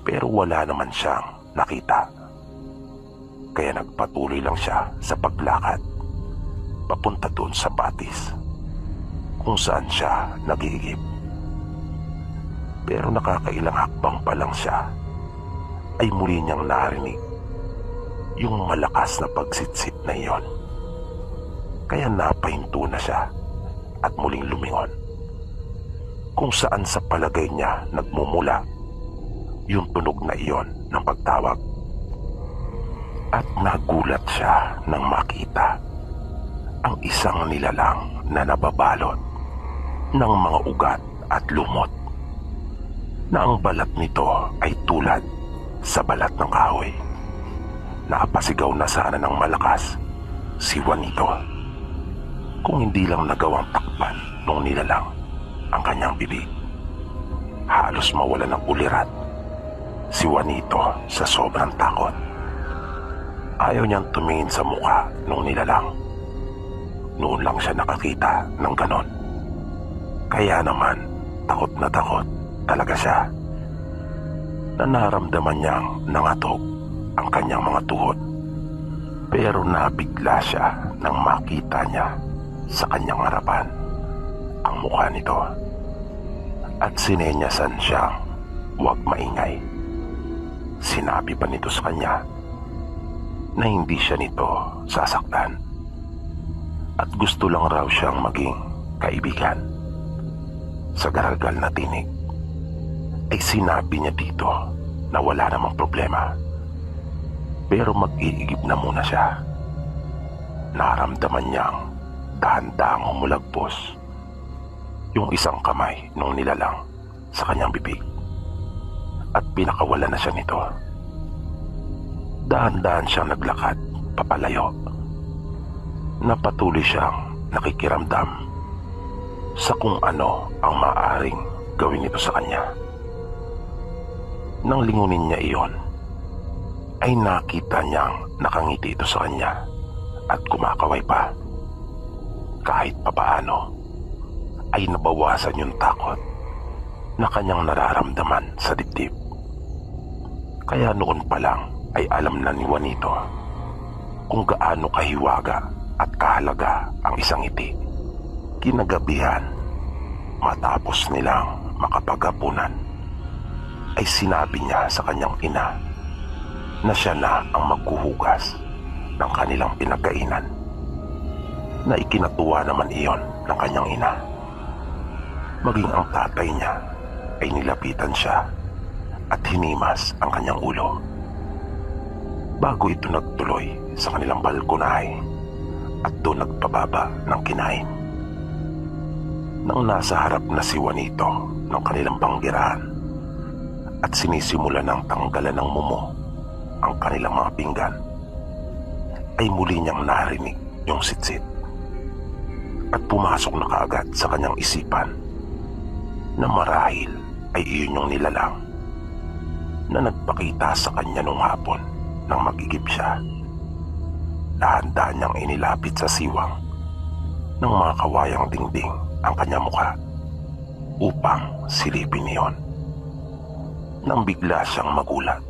Pero wala naman siyang nakita. Kaya nagpatuloy lang siya sa paglakad papunta doon sa batis kung saan siya nag-iigib. Pero nakakailang hakbang pa lang siya ay muli niyang narinig yung malakas na pagsitsit na iyon. Kaya napahinto na siya at muling lumingon kung saan sa palagay niya nagmumula yung tunog na iyon ng pagtawag. At nagulat siya nang makita ang isang nilalang na nababalot ng mga ugat at lumot, na ang balat nito ay tulad sa balat ng kahoy. Napasigaw na sana ng malakas si Juanito kung hindi lang nagawang takpan nung nilalang ang kanyang bibig. Halos mawala ng ulirat si Juanito sa sobrang takot. Ayaw niyang tumingin sa mukha nung nilalang. Noon lang siya nakakita ng ganon. Kaya naman, takot na takot talaga siya. Na naramdaman niyang nangatog ang kanyang mga tuhod. Pero nabigla siya nang makita niya sa kanyang harapan ang mukha nito. At sinenyasan siyang huwag maingay. Sinabi pa nito sa kanya na hindi siya nito sasaktan at gusto lang raw siyang maging kaibigan. Sa garagal na tinig ay sinabi niya dito na wala namang problema, pero mag-iigib na muna siya. Naramdaman niyang dahan-dahang humulagpos yung isang kamay nung nilalang sa kanyang bibig at pinakawala na siya nito. Dahan-dahan siyang naglakad papalayo. Napatuloy siyang nakikiramdam sa kung ano ang maaaring gawin nito sa kanya. Nang lingunin niya iyon, ay nakita niyang nakangiti ito sa kanya at kumakaway pa. Kahit papaano, ay nabawasan yung takot na kanyang nararamdaman sa dibdib. Kaya noon pa lang ay alam na ni Juanito kung gaano kahiwaga at kahalaga ang isang ngiti. Kinagabihan, matapos nilang makapaghapunan, ay sinabi niya sa kanyang ina na siya na ang maghuhugas ng kanilang pinagkainan, na ikinatuwa naman iyon ng kanyang ina. Maging ang tatay niya ay nilapitan siya at hinimas ang kanyang ulo. Bago ito nagtuloy sa kanilang balkonahe at doon nagpababa ng kinain. Nang nasa harap na si Juanito ng kanilang panggirahan at sinisimula ng tanggalan ng mumo ang kanilang mga pinggan, ay muli niyang narinig yung sitsit at pumasok na kaagad sa kanyang isipan na marahil ay iyon yung nilalang na nagpakita sa kanya nung hapon nang magigib siya. Dahan-dahan niyang inilapit sa siwang ng mga kawayang dingding ang kanyang mukha upang silipin niyon. Nang bigla siyang magulat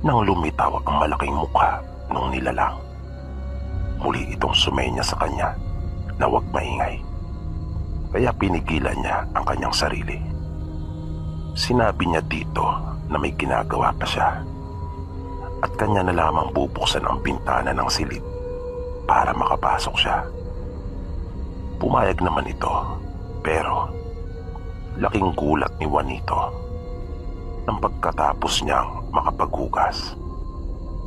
nang lumitaw ang malaking mukha ng nilalang. Muli itong sumenya sa kanya na huwag maingay, kaya pinigilan niya ang kanyang sarili. Sinabi niya dito na may ginagawa pa siya at kanya na lamang bubuksan ang bintana ng silid para makapasok siya. Pumayag naman ito, pero laking gulat ni Juanito nang pagkatapos niyang makapaghugas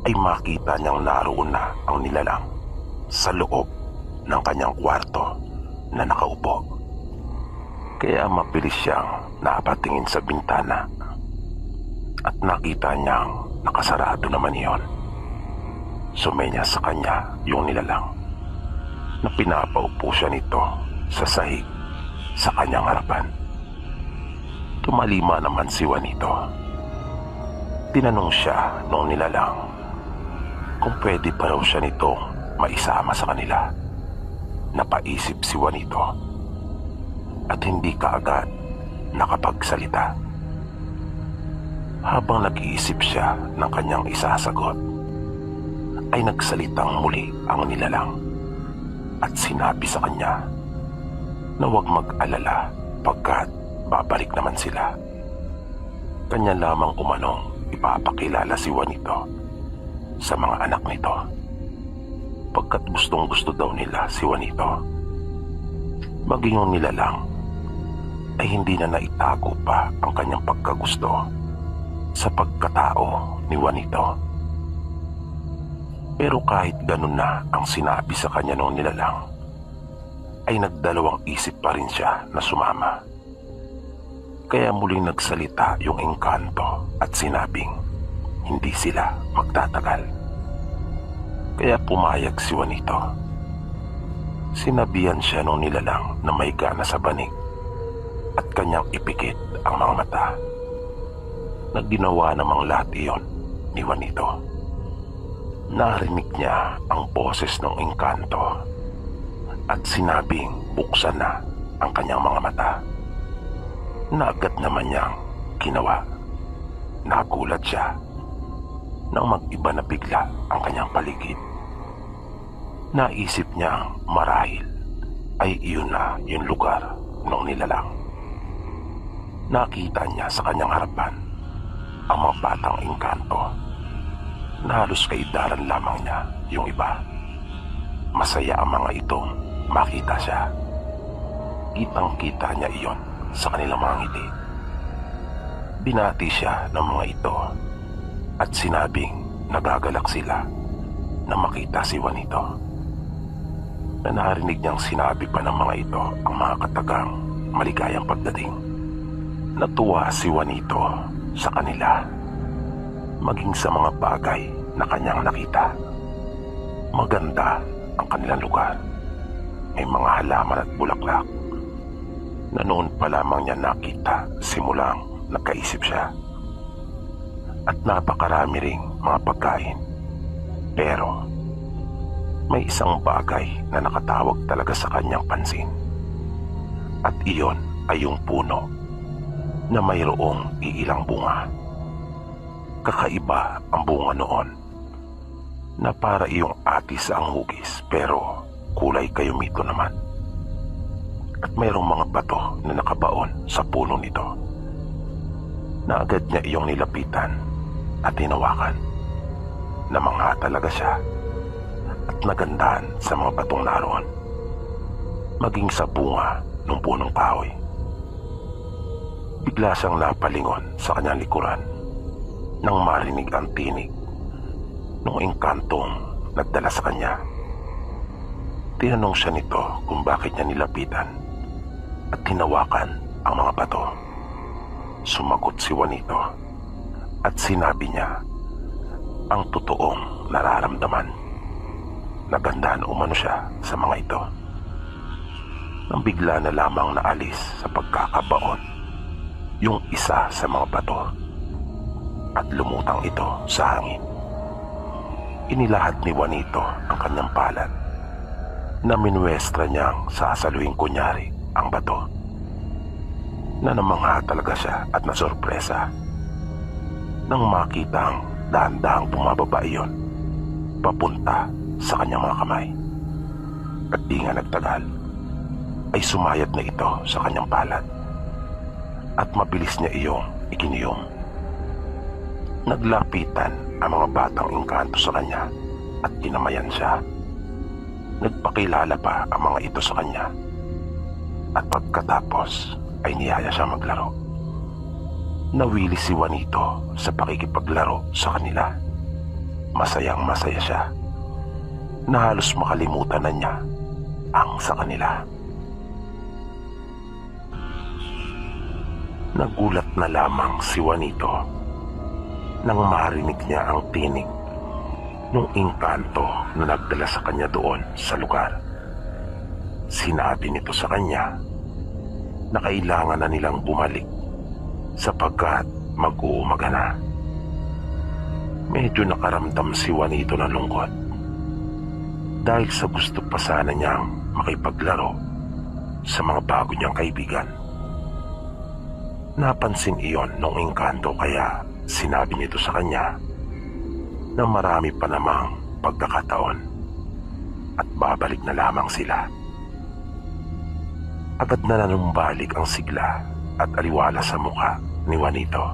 ay makita niyang naroon na ang nilalang sa loob ng kanyang kwarto na nakaupo. Kaya mabilis siyang napatingin sa bintana at nakita niyang nakasarado naman iyon. Sumenya sa kanya yung nilalang na pinapaupo siya nito sa sahig sa kanyang harapan. Tumalima naman si Juanito. Tinanong siya nung nilalang kung pwede pa raw siya nitong maisama sa kanila. Napaisip si Juanito at hindi kaagad nakapagsalita. Habang nag-iisip siya ng kanyang isasagot, ay nagsalitang muli ang nilalang at sinabi sa kanya na huwag mag-alala pagkat babalik naman sila. Kanya lamang umanong ipapakilala si Juanito sa mga anak nito, pagkat gustong-gusto daw nila si Juanito. Maging yung nilalang ay hindi na naitago pa ang kanyang pagkagusto sa pagkatao ni Juanito. Pero kahit ganun na ang sinabi sa kanya noong nilalang, ay nagdalawang isip pa rin siya na sumama. Kaya muling nagsalita yung engkanto at sinabing hindi sila magtatagal. Kaya pumayag si Juanito. Sinabihan siya nung nilalang na may gana sa banig at kanyang ipikit ang mga mata. Nagginawa namang lahat iyon ni Juanito. Narinig niya ang boses ng engkanto at sinabing buksan na ang kanyang mga mata. Na agad naman niyang ginawa. Nagulat siya nang mag-iba na bigla ang kanyang paligid. Naisip niyang marahil ay iyon na yung lugar ng nilalang. Nakita niya sa kanyang harapan ang mga batang engkanto na halos kaidaran lamang niya yung iba. Masaya ang mga itong makita siya. Kitang-kita niya iyon sa kanilang mga ngiti. Binati siya ng mga ito at sinabing nagagalak sila na makita si Juanito. Na narinig niyang sinabi pa ng mga ito ang mga katagang maligayang pagdating. Natuwa si Juanito sa kanila, maging sa mga bagay na kanyang nakita. Maganda ang kanilang lugar. May mga halaman at bulaklak na noon pa lamang niya nakita simulang nagkaisip siya. At napakarami ring mga pagkain. Pero may isang bagay na nakatawag talaga sa kanyang pansin. At iyon ay yung puno na mayroong iilang bunga. Kakaiba ang bunga noon. na para iyong atis ang hugis pero kulay kayumito naman. At mayroong mga bato na nakabaon sa puno nito na agad niya iyong nilapitan at hinawakan. Namangha talaga siya at nagandahan sa mga batong naroon, maging sa bunga ng punong kahoy. Bigla siyang napalingon sa kanyang likuran nang marinig ang tinig ng engkantong nagdala sa kanya. Tinanong siya nito kung bakit niya nilapitan at hinawakan ang mga bato. Sumagot si Juanito at sinabi niya ang totoong nararamdaman. Nagandahan umano siya sa mga ito nang bigla na lamang naalis sa pagkakabaon yung isa sa mga bato at lumutang ito sa hangin. Inilahad ni Juanito ang kanyang palad na minwestra niyang sasaluhin kunyari ang bato, na namangha talaga siya at nasorpresa nang makitang dahan-dahang bumababa iyon papunta sa kanyang mga kamay. At di nga nagtagal ay sumayad na ito sa kanyang palad at mabilis niya iyong ikiniyom. Naglapitan ang mga batang engkanto sa kanya at tinamayan siya. Nagpakilala pa ang mga ito sa kanya at pagkatapos ay niyaya siya maglaro. Nawili si Juanito sa pakikipaglaro sa kanila. Masayang masaya siya na halos makalimutan na niya ang sa kanila. Nagulat na lamang si Juanito nang marinig niya ang tinig ng engkanto na nagdala sa kanya doon sa lugar. Sinabi nito sa kanya na kailangan na nilang bumalik sapagkat mag-uumaga na. Medyo nakaramdam si Juanito ng lungkot dahil sa gusto pa sana niyang makipaglaro sa mga bago niyang kaibigan. Napansin iyon ng engkanto kaya sinabi nito sa kanya na marami pa namang pagkakataon at babalik na lamang sila. Agad na nanumbalik ang sigla at aliwala sa mukha ni Juanito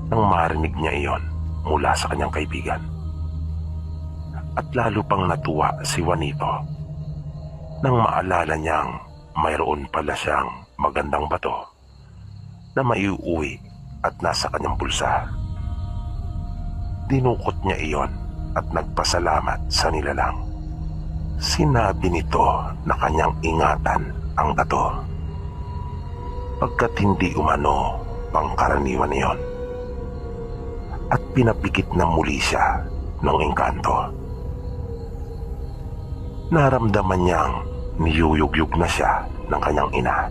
nang marinig niya iyon mula sa kanyang kaibigan. At lalo pang natuwa si Juanito nang maalala niyang mayroon pala siyang magandang bato na maiuwi at nasa kanyang bulsa. Dinukot niya iyon at nagpasalamat sa nilalang. Sinabi nito na kanyang ingatan ang bato pagkat hindi umano pangkaraniwan iyon, at pinapikit na muli siya ng engkanto. Naramdaman niyang niyuyugyug na siya ng kanyang ina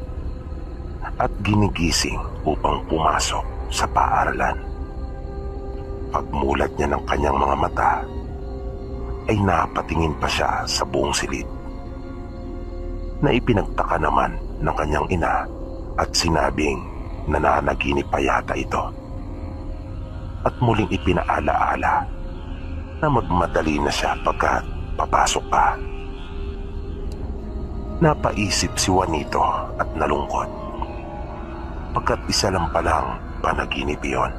at ginigising upang pumasok sa paaralan. Pagmulat niya ng kanyang mga mata ay napatingin pa siya sa buong silid na ipinagtaka naman ng kanyang ina at sinabing nananaginip pa yata ito, at muling ipinaalaala na magmadali na siya pagkat papasok pa. Napaisip si Juanito at nalungkot pagkat isa lang palang panaginip iyon.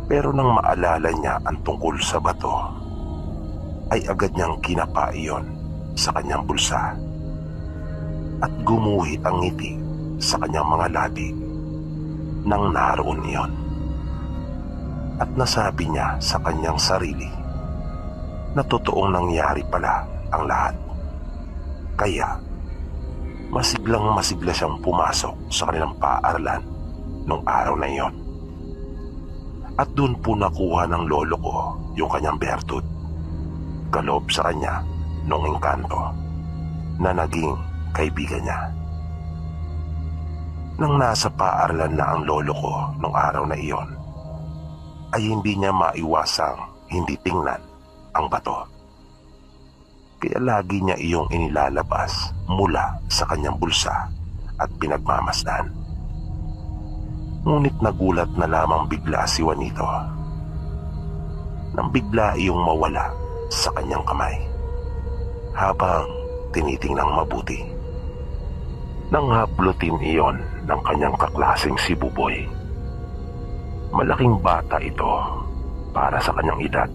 Pero nang maalala niya ang tungkol sa bato, ay agad niyang kinapa iyon sa kanyang bulsa at gumuhit ang ngiti sa kanyang mga labi nang naroon iyon. At nasabi niya sa kanyang sarili na totoong nangyari pala ang lahat. Kaya masiglang masigla siyang pumasok sa kanilang paaralan nung araw na iyon. At doon po nakuha ng lolo ko yung kanyang bertud, kaloob sa kanya nung engkanto na naging kaibigan niya. Nang nasa paaralan na ang lolo ko nung araw na iyon, ay hindi niya maiwasang hindi tingnan ang bato. Kaya lagi niya iyong inilalabas mula sa kanyang bulsa at pinagmamasdan. Ngunit nagulat na lamang bigla si Juanito nang bigla iyong mawala sa kanyang kamay. Habang tinitingnang mabuti, nang haplutin iyon ng kanyang kaklaseng si Buboy. Malaking bata ito para sa kanyang edad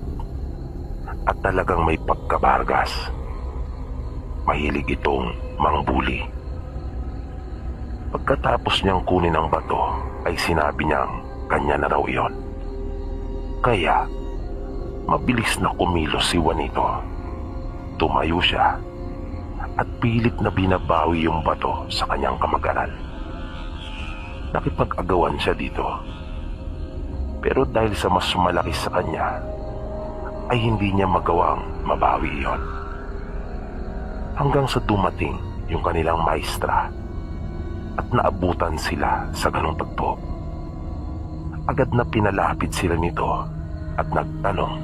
at talagang may pagkabargas. Mahilig itong mangbuli. Pagkatapos niyang kunin ang bato ay sinabi niyang kanya na raw iyon. Kaya mabilis na kumilos si Juanito. Tumayo siya at pilit na binabawi yung bato sa kanyang kamag-aral. Nakipag-agawan siya dito. Pero dahil sa mas malaki sa kanya, ay hindi niya magawang mabawi iyon. Hanggang sa dumating yung kanilang maestra at naabutan sila sa ganong tagpo. Agad na pinalapit sila nito at nagtanong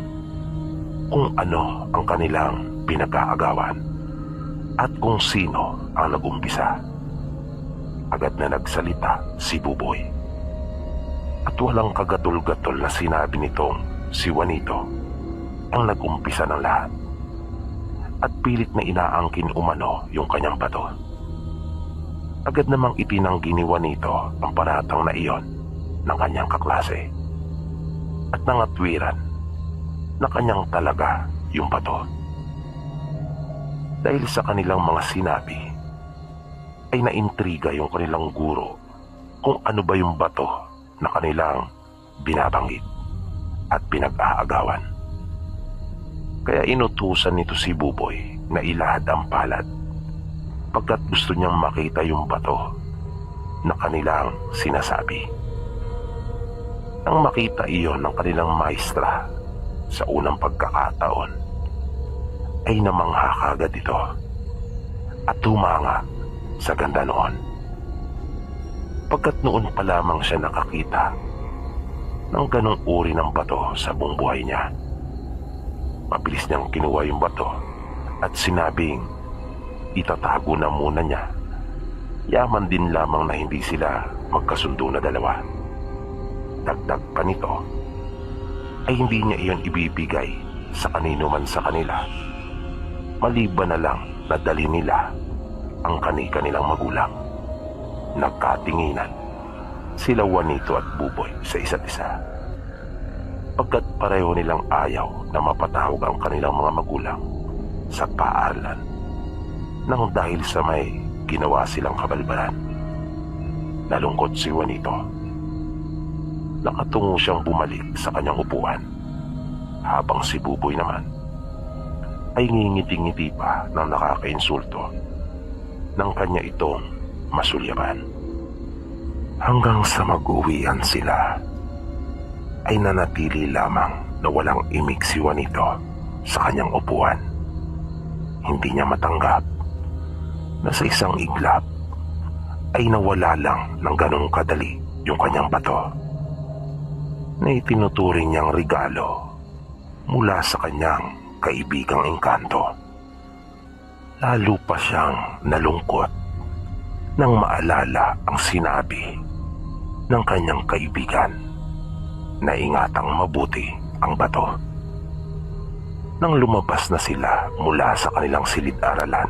kung ano ang kanilang pinag-aagawan at kung sino ang nag-umpisa. Agad na nagsalita si Buboy. At walang kagatol-gatol na sinabi nitong si Juanito ang nag-umpisa ng lahat. At pilit na inaangkin umano yung kanyang bato. Agad namang itinanggi ni Juanito ang paratang na iyon ng kanyang kaklase. At nangatwiran na kanyang talaga yung bato. Dahil sa kanilang mga sinabi, ay naintriga yung kanilang guro kung ano ba yung bato na kanilang binabanggit at pinag-aagawan. Kaya inutusan nito si Buboy na ilahad ang palad pagkat gusto niyang makita yung bato na kanilang sinasabi. Nang makita iyon ng kanilang maestra sa unang pagkakataon, ay namangha kagad ito at humanga sa ganda noon. Pagkat noon pa lamang siya nakakita ng ganong uri ng bato sa buong buhay niya. Mabilis niyang kinuha yung bato at sinabing itatago na muna niya. Yaman din lamang na hindi sila magkasundo na dalawa. Dagdag pa nito ay hindi niya iyon ibibigay sa kanino man sa kanila, maliban na lang na dali nila ang kanilang magulang. Nagkatinginan sila Juanito at Buboy sa isa't isa, pagkat pareho nilang ayaw na mapatawag ang kanilang mga magulang sa paaralan nang dahil sa may ginawa silang kabalbalan. Nalungkot si Juanito. Nakatungo siyang bumalik sa kanyang upuan, habang si Buboy naman ay ngingiti-ngiti pa ng nakakainsulto ng kanya itong masulyaban. Hanggang sa mag-uwian sila, ay nanatili lamang na walang imik si Juanito sa kanyang upuan. Hindi niya matanggap na sa isang iglap ay nawala lang ng ganong kadali yung kanyang bato na itinuturing niyang regalo mula sa kanyang kaibigang engkanto. Lalo pa siyang nalungkot nang maalala ang sinabi ng kanyang kaibigan na ingatang mabuti ang bato. Nang lumabas na sila mula sa kanilang silid-aralan,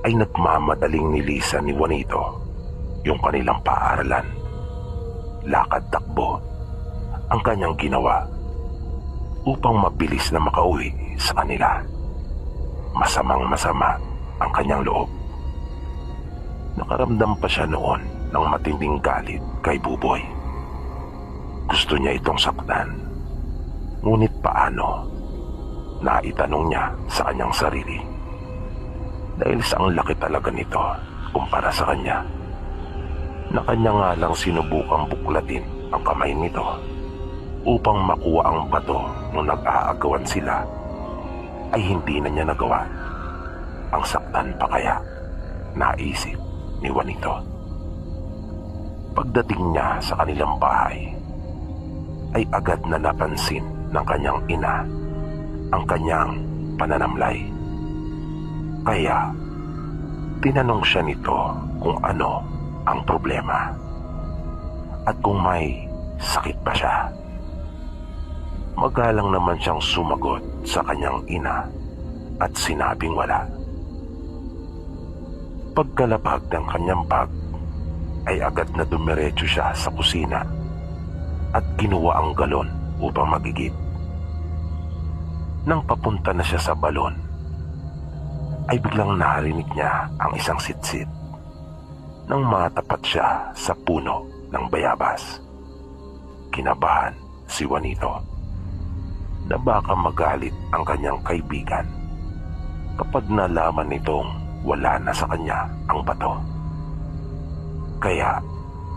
ay nagmamadaling nilisan ni Juanito yung kanilang paaralan. Lakad-takbo ang kanyang ginawa upang mabilis na makauwi sa kanila. Masamang-masama ang kanyang loob. Nakaramdam pa siya noon ng matinding galit kay Buboy. Gusto niya itong saktan, ngunit paano? Naitanong niya sa kanyang sarili. Dahil sa ang laki talaga nito kumpara sa kanya, na kanya nga lang sinubukang buklatin ang kamay nito upang makuha ang bato nung nag-aagawan sila, ay hindi na niya nagawa. Ang saktan pa kaya, naisip ni Juanito. Pagdating niya sa kanilang bahay, ay agad na napansin ng kanyang ina ang kanyang pananamlay. Kaya tinanong siya nito kung ano ang problema at kung may sakit ba siya. Magalang naman siyang sumagot sa kanyang ina at sinabing wala. Pagkalapag ng kanyang bag ay agad na dumiretso siya sa kusina at kinuha ang galon upang magigib. Nang papunta na siya sa balon, ay biglang narinig niya ang isang sitsit nang matapat siya sa puno ng bayabas. Kinabahan si Juanito na baka magalit ang kanyang kaibigan kapag nalaman nitong wala na sa kanya ang bato. Kaya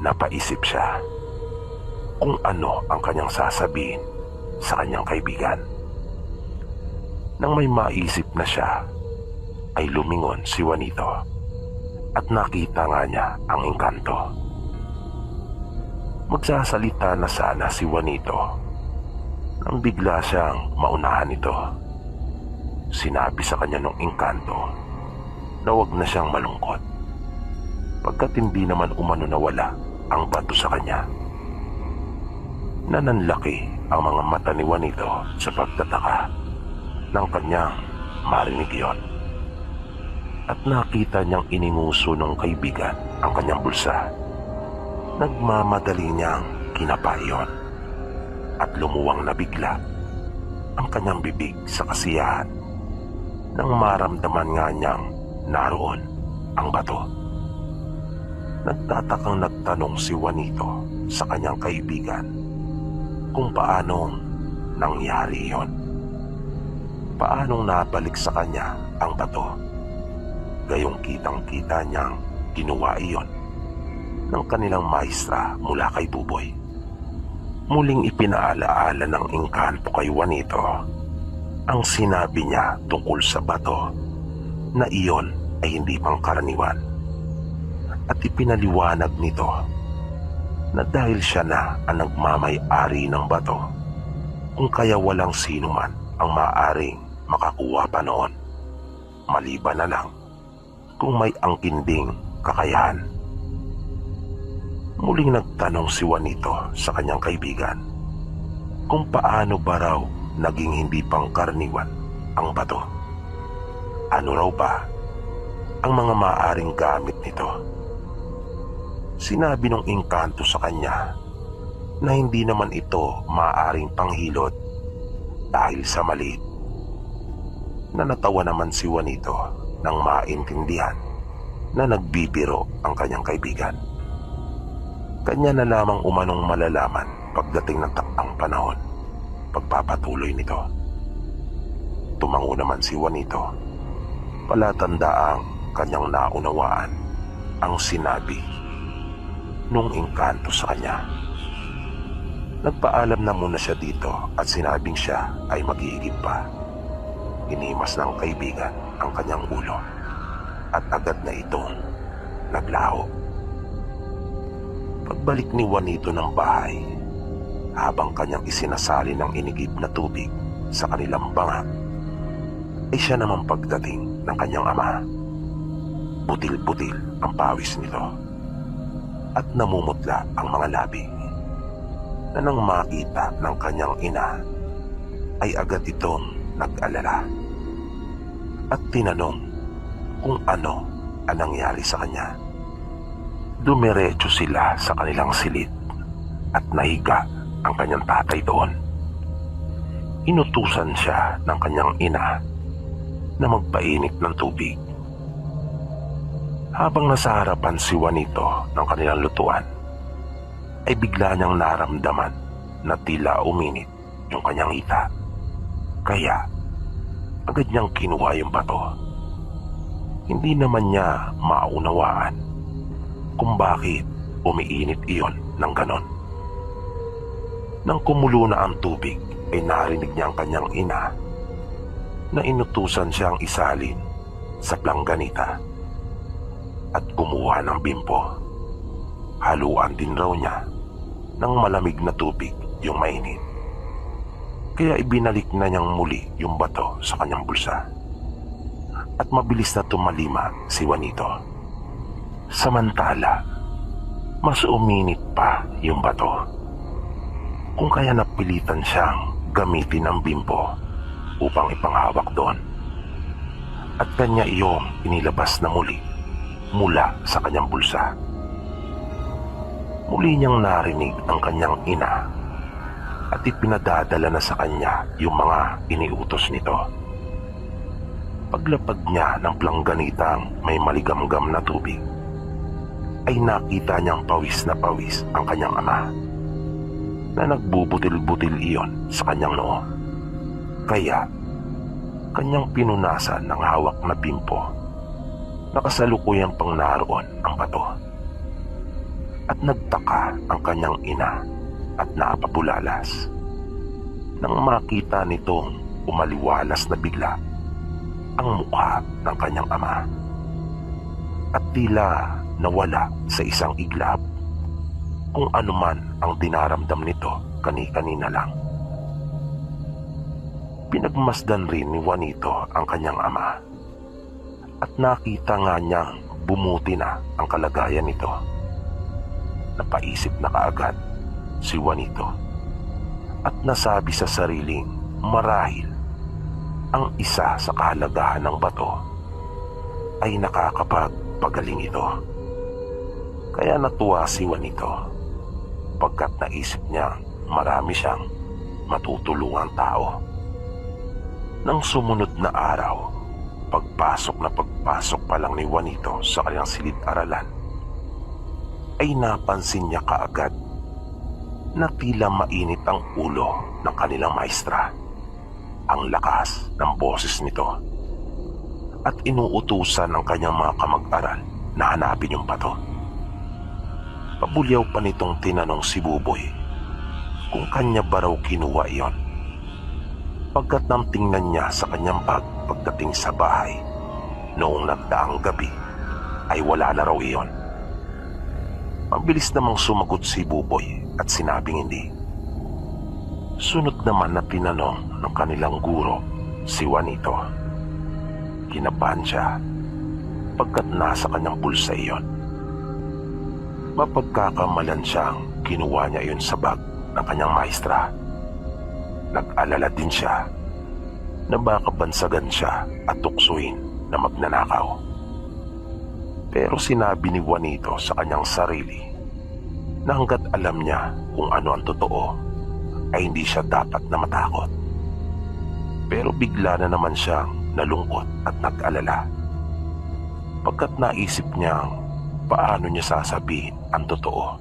napaisip siya kung ano ang kanyang sasabihin sa kanyang kaibigan. Nang may maisip na siya, ay lumingon si Juanito at nakita nga niya ang engkanto. Magsasalita na sana si Juanito nang bigla siyang maunahan nito. Sinabi sa kanya ng engkanto na wag na siyang malungkot pagkat hindi naman umano nawala ang bato sa kanya. Nananlaki ang mga mata ni Juanito sa pagtataka nang kanyang marinig yon. At nakita niyang ininguso ng kaibigan ang kanyang bulsa. Nagmamadali niyang kinapa iyon at lumuwang na bigla ang kanyang bibig sa kasiyahan nang maramdaman nga niyang naroon ang bato. Nagtatakang nagtanong si Juanito sa kanyang kaibigan kung paanong nangyari yon. Paanong nabalik sa kanya ang bato? Gayong kitang-kita niyang ginawa iyon ng kanilang maestra mula kay Buboy. Muling ipinaalaala ng engkanto kay Juanito ang sinabi niya tungkol sa bato na iyon ay hindi pangkaraniwan, at ipinaliwanag nito na dahil siya na ang nagmamay-ari ng bato, kung kaya walang sino man ang maaaring makakuha pa noon, maliban na lang kung may angkin ding kakayahan. Muling nagtanong si Juanito sa kanyang kaibigan kung paano ba raw naging hindi pangkaraniwan ang bato. Ano raw ba ang mga maaaring gamit nito? Sinabi ng engkanto sa kanya na hindi naman ito maaaring panghilot dahil sa maliit. Nanatawa naman si Juanito nang maintindihan na nagbibiro ang kanyang kaibigan. Kanya na lamang umanong malalaman pagdating ng taktang panahon pagpapatuloy nito. Tumango naman si Juanito, palatandaang kanyang naunawaan ang sinabi nung engkanto sa kanya. Nagpaalam na muna siya dito at sinabing siya ay mag-iigib pa. Inimas ng kaibigan ang kanyang ulo at agad na itong naglaho. Pagbalik ni Juanito ng bahay, habang kanyang isinasali ng inigib na tubig sa kanilang banga, ay siya naman pagdating ng kanyang ama. Putil-putil ang pawis nito at namumutla ang mga labi, na nang makita ng kanyang ina ay agad itong nag-alala at tinanong kung ano ang nangyari sa kanya. Dumiretso sila sa kanilang silid at nahiga ang kanyang tatay doon. Inutusan siya ng kanyang ina na magpainit ng tubig. Habang nasa harapan si Juanito ng kanilang lutuan, ay bigla niyang naramdaman na tila uminit yung kanyang hita. Kaya agad niyang kinuha yung bato. Hindi naman niya maunawaan kung bakit umiinit iyon ng ganon. Nang kumulo na ang tubig, ay narinig niya ang kanyang ina na inutusan siyang isalin sa plangganita at kumuha ng bimpo. Haluan din raw niya ng malamig na tubig yung mainit. Kaya ibinalik na niyang muli yung bato sa kanyang bulsa at mabilis na tumalima si Juanito. Samantala, mas uminit pa yung bato, kung kaya napilitan siyang gamitin ang bimbo upang ipanghawak doon. At kanya iyong inilabas na muli mula sa kanyang bulsa. Muli niyang narinig ang kanyang ina at ipinadadala na sa kanya yung mga iniutos nito. Paglapag niya ng plangganitang may maligamgam na tubig, ay nakita niyang pawis na pawis ang kanyang ama na nagbubutil-butil iyon sa kanyang noo. Kaya kanyang pinunasan ng hawak na bimpo na kasalukuyang pang naroon ang bato. At nagtaka ang kanyang ina at napapulalas nang makita nitong umaliwalas na bigla ang mukha ng kanyang ama at tila nawala sa isang iglap kung anuman ang dinaramdam nito kani-kanina lang. Pinagmasdan rin ni Juanito ang kanyang ama at nakita nga niyang bumuti na ang kalagayan nito. Napaisip na kaagad si Juanito at nasabi sa sariling marahil ang isa sa kahalagahan ng bato ay nakakapagpagaling ito. Kaya natuwa si Juanito pagkat naisip niya marami siyang matutulungang tao. Nang sumunod na araw, pagpasok pa lang ni Juanito sa kanyang silid-aralan, ay napansin niya kaagad na tila mainit ang ulo ng kanilang maestra. Ang lakas ng boses nito at inuutusan ng kanyang mga kamag-aral na hanapin yung bato. Pabulyaw pa nitong tinanong si Buboy kung kanya ba raw kinuha iyon. Pagkat nang tingnan niya sa kanyang bag pagdating sa bahay noong nagdaang gabi, ay wala na raw iyon. Mabilis namang sumagot si Buboy at sinabing hindi. Sunod naman na tinanong ng kanilang guro si Juanito. Kinabahan siya pagkat nasa kanyang bulsa iyon. Mapagkakamalan siyang kinuha niya iyon sa bag ng kanyang maestra. Nag-alala din siya na baka bansagan siya at tuksuin na magnanakaw. Pero sinabi ni Juanito sa kanyang sarili na hanggat alam niya kung ano ang totoo, ay hindi siya dapat na matakot. Pero bigla na naman siyang nalungkot at nag-alala pagkat naisip niyang paano niya sasabihin ang totoo.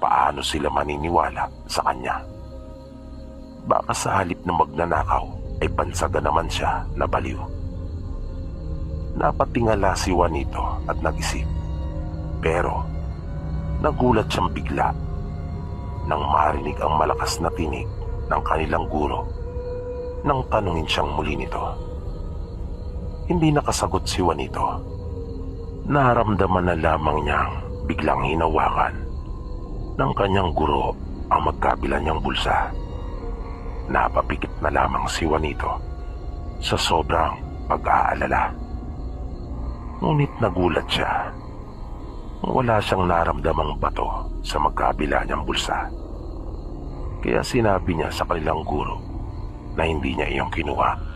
Paano sila maniniwala sa kanya? Baka sa halip na magnanakaw ay bansaga naman siya na baliw. Napatingala si Juanito at nag-isip, pero nagulat siyang bigla nang marinig ang malakas na tinig ng kanilang guro nang tanungin siyang muli nito. Hindi nakasagot si Juanito. Naramdaman na lamang niyang biglang hinawakan ng kanyang guro ang magkabila niyang bulsa. Napapikit na lamang si Juanito sa sobrang pag-aalala. Ngunit nagulat siya. Wala siyang naramdamang bato sa magkabila niyang bulsa. Kaya sinabi niya sa kanilang guro na hindi niya iyong kinuha.